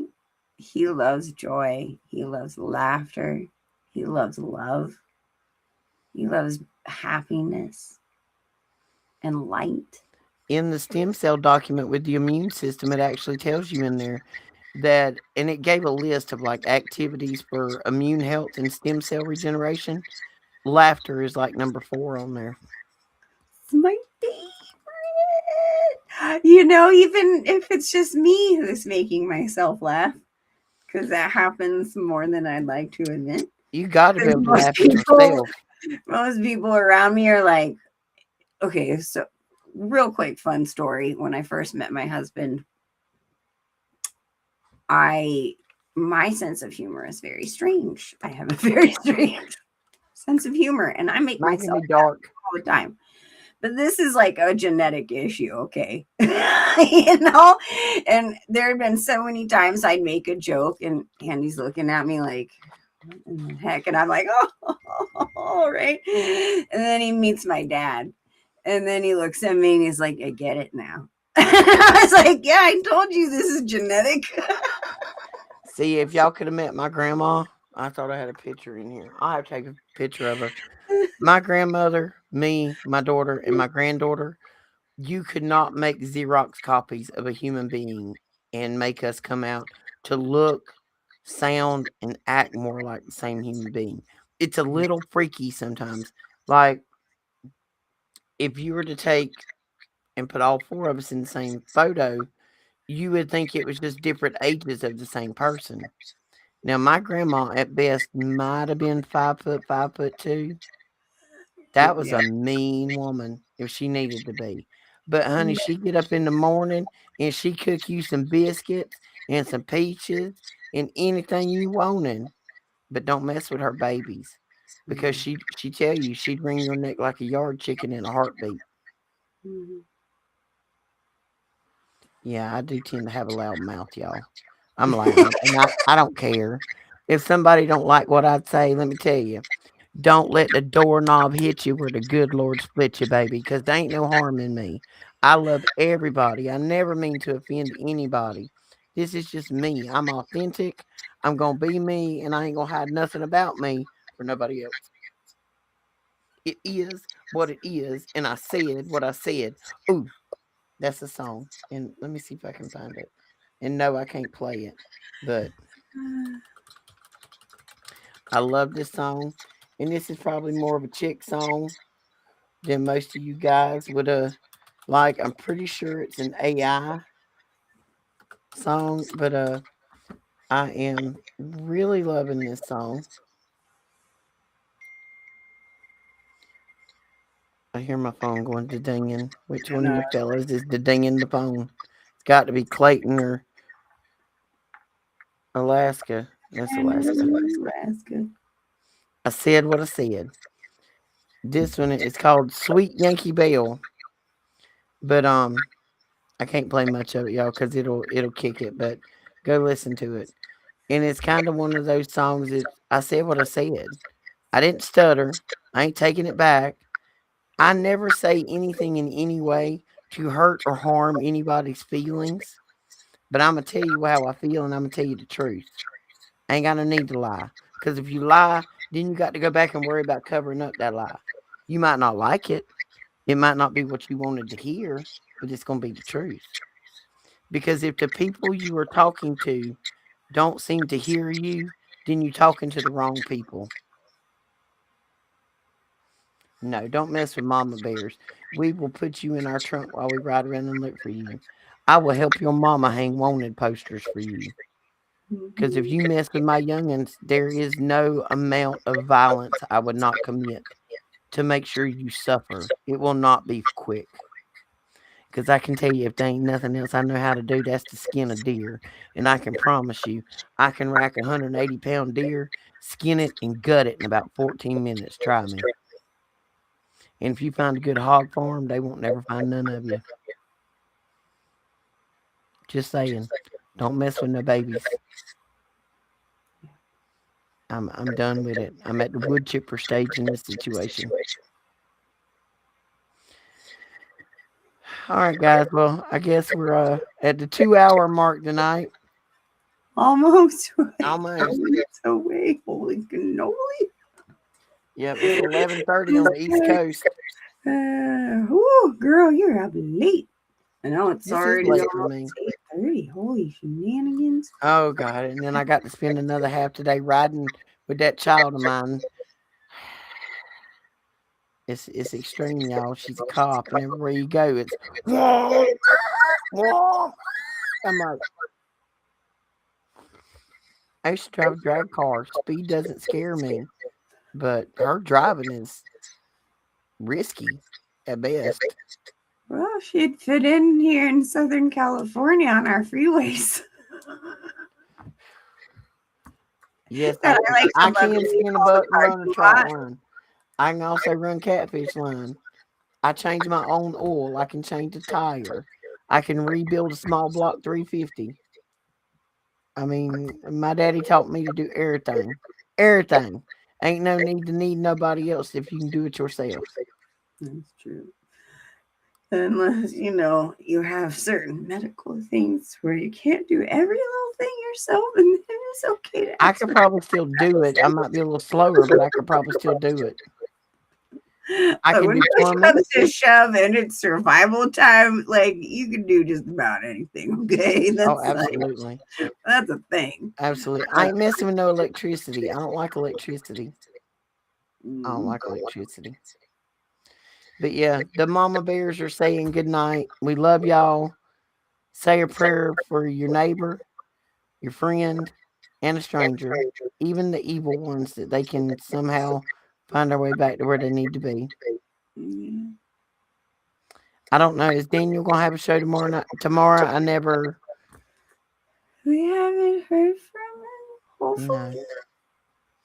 He loves joy. He loves laughter. He loves love. He loves happiness and light.
In the stem cell document with the immune system, it actually tells you in there that, and it gave a list of like activities for immune health and stem cell regeneration. Laughter is like number 4 on there.
It's my favorite. You know, even if it's just me who's making myself laugh, because that happens more than I'd like to admit.
You got to be
Because
able to laugh at yourself.
most people around me are like, okay, so real quick fun story. When I first met my husband, I my sense of humor is very strange. I have a very strange sense of humor, and I make
Mine can
myself
be
laugh
dark.
all the time. But this is like a genetic issue, okay? You know? And there have been so many times I'd make a joke and Andy's looking at me like, what in the heck? And I'm like, oh, right. And then he meets my dad. And then he looks at me and he's like, I get it now. I was like, yeah, I told you this is genetic.
See, if y'all could have met my grandma, I thought I had a picture in here. I'll have to take a picture of her. My grandmother, me, my daughter, and my granddaughter, you could not make Xerox copies of a human being and make us come out to look, sound, and act more like the same human being. It's a little freaky sometimes. Like, if you were to take and put all 4 of us in the same photo, you would think it was just different ages of the same person. Now, my grandma at best might have been 5 foot, 5'2". That was
Yeah.
a mean woman if she needed to be. But honey, she get up in the morning and she cook you some biscuits and some peaches and anything you wanted. But don't mess with her babies because she tell you she'd wring your neck like a yard chicken in a heartbeat.
Mhm.
Yeah, I do tend to have a loud mouth, y'all. I'm loud and I don't care. If somebody don't like what I say, let me tell you, don't let the doorknob hit you where the good Lord split you, baby, because there ain't no harm in me. I love everybody. I never mean to offend anybody. This is just me. I'm authentic. I'm going to be me, and I ain't going to hide nothing about me for nobody else. It is what it is, and I said what I said. Ooh, that's a song. And let me see if I can find it. And no, I can't play it, but I love this song. And this is probably more of a chick song than most of you guys would like. I'm pretty sure it's an AI song, but I am really loving this song. I hear my phone going to dinging. Which one of you fellas is the dinging the phone? It's got to be Clayton or Alaska. That's Alaska.
Nebraska.
I said what I said. This one is called Sweet Yankee Bell, but I can't play much of it, y'all, because it'll kick it. But go listen to it. And it's kind of one of those songs that I said what I said. I didn't stutter. I ain't taking it back. I never say anything in any way to hurt or harm anybody's feelings, but I'm going to tell you how I feel and I'm going to tell you the truth. I ain't got no need to lie. Because if you lie, then you got to go back and worry about covering up that lie. You might not like it. It might not be what you wanted to hear, but it's going to be the truth. Because if the people you are talking to don't seem to hear you, then you're talking to the wrong people. No, don't mess with mama bears. We will put you in our trunk while we ride around and look for you. I will help your mama hang wanted posters for you. Because if
Mhm.
you mess with my youngins, there is no amount of violence I would not commit to make sure you suffer. It will not be quick. Because I can tell you, if there ain't nothing else I know how to do, that's to skin a deer. And I can promise you, I can rack a 180-pound deer, skin it, and gut it in about 14 minutes. Try me. And if you find a good hog farm, they won't never find none of you. Just saying. Don't mess with no babies. I'm done with it. I'm at the wood chipper stage in this situation. All right, guys. Well, I guess we're at the 2 hour mark tonight.
Almost.
Almost.
It's away. Holy cannoli.
Yep, it's 11:30 on the East Coast.
Girl, you're up late. I know it's
This is
already
late for
almost
me.
8:30. Holy shenanigans.
Oh God! And then I got to spend another half today riding with that child of mine. It's extreme, y'all. She's a cop, and everywhere you go, it's whoa, whoa. I'm like, I used to drive a drag car. Speed doesn't scare me, but her driving is risky at best.
Well, she'd fit in here in Southern California on our freeways.
Yes,
And I like to
I
love to
can
see
skin a
all the
buck and
cars
run a
go
trot
by.
line. I can also run catfish line. I change my own oil. I can change a tire. I can rebuild a small block 350. I mean, my daddy taught me to do everything. Everything. Ain't no need to need nobody else if you can do it yourself.
That's true. Unless, you have certain medical things where you can't do every little thing yourself, and then it's okay to
I
ask
could
for
probably still do it. I might be a little slower, but I could probably still do it. I
But
can
when
do
push
plumbing.
comes to shove and it's survival time, like you can do just about anything. Okay,
Oh,
that's like
absolutely.
that's a thing.
Absolutely.
Uh,
I ain't messing with no electricity. I don't like electricity. I don't
mm,
like electricity. But yeah, the mama bears are saying good night. We love y'all. Say a prayer for your neighbor, your friend, and a stranger, even the evil ones, that they can somehow find their way back to where they need to be.
yeah.
I don't know. Is Daniel gonna have a show tomorrow night? Tomorrow, I never.
We haven't heard from him.
No.
Hopefully,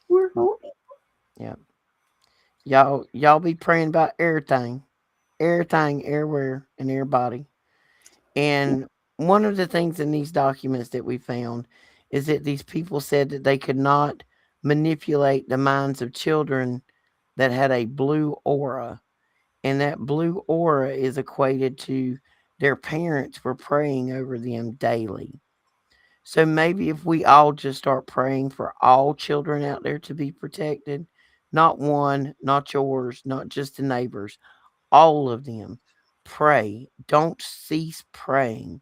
we're hoping.
Yeah. Y'all be praying about everything, everything, everywhere, and everybody. And one of the things in these documents that we found is that these people said that they could not manipulate the minds of children that had a blue aura. And that blue aura is equated to their parents were praying over them daily. So maybe if we all just start praying for all children out there to be protected, not one, not yours, not just the neighbors, all of them, pray. Don't cease praying.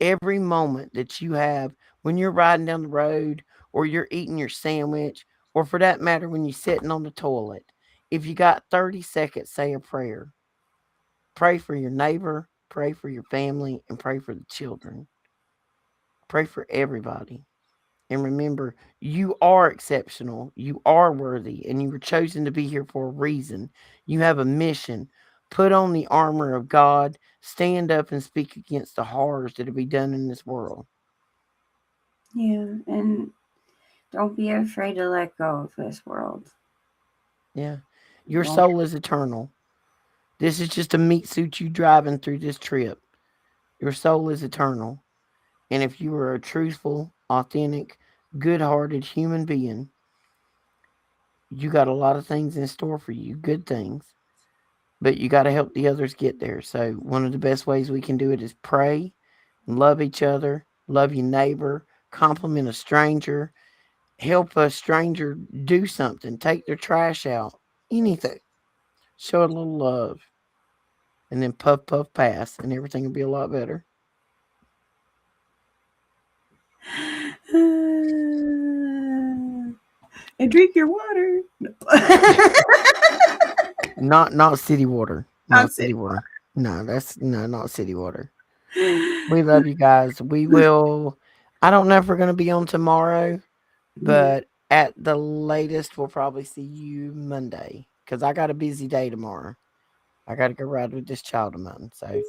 Every moment that you have when you're riding down the road or you're eating your sandwich, or for that matter, when you're sitting on the toilet, if you got 30 seconds, say a prayer. Pray for your neighbor, pray for your family, and pray for the children. Pray for everybody. And remember, you are exceptional, you are worthy, and you were chosen to be here for a reason. You have a mission. Put on the armor of God, stand up and speak against the horrors that will be done in this world.
Yeah, and don't be afraid to let go of this world.
Yeah. Your
Don't.
soul is eternal. This is just a meat suit you driving through this trip. Your soul is eternal. And if you are a truthful, authentic, good hearted human being, You got a lot of things in store for you, good things, but you got to help the others get there. So, one of the best ways we can do it is pray, love each other, love your neighbor, compliment a stranger, help a stranger do something, take their trash out, anything. Show a little love, and then puff, puff, pass, and everything will be a lot better.
And drink your water.
Not city water.
Not
Not
city
city water. No, that's no, not city water. We
water.
love you guys. We will. I don't know if we're going to be on tomorrow,
Yeah.
but at the latest, we'll probably see you Monday because I got a busy day tomorrow. I got to go ride with this child of mine. So,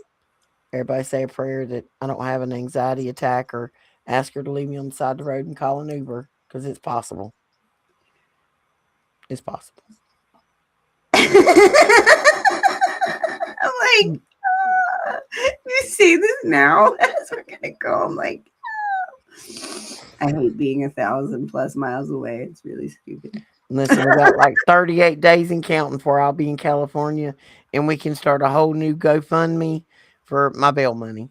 everybody say a prayer that I don't have an anxiety attack or ask her to leave me on the side of the road and call an Uber because it's possible. It's possible.
I'm like, you see this now as we're gonna go. I'm like, I hate being 1,000+ miles away. It's really stupid.
Listen, we got like 38 days and counting before I'll be in California and we can start a whole new GoFundMe for my bail money.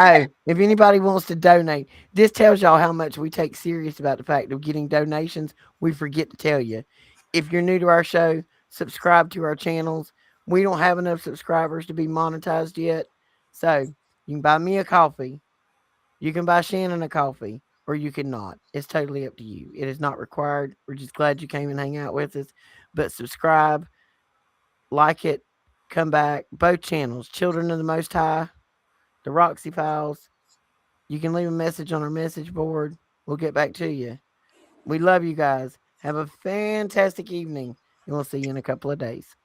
Oh, if anybody wants to donate, this tells y'all how much we take serious about the fact of getting donations. We forget to tell you. If you're new to our show, subscribe to our channels. We don't have enough subscribers to be monetized yet. So you can buy me a coffee. You can buy Shannon a coffee, or you can not. It's totally up to you. It is not required. We're just glad you came and hang out with us. But subscribe, like it, come back. Both channels, Children of the Most High, the Roxy Files. You can leave a message on our message board. We'll get back to you. We love you guys. Have a fantastic evening, and we'll see you in a couple of days.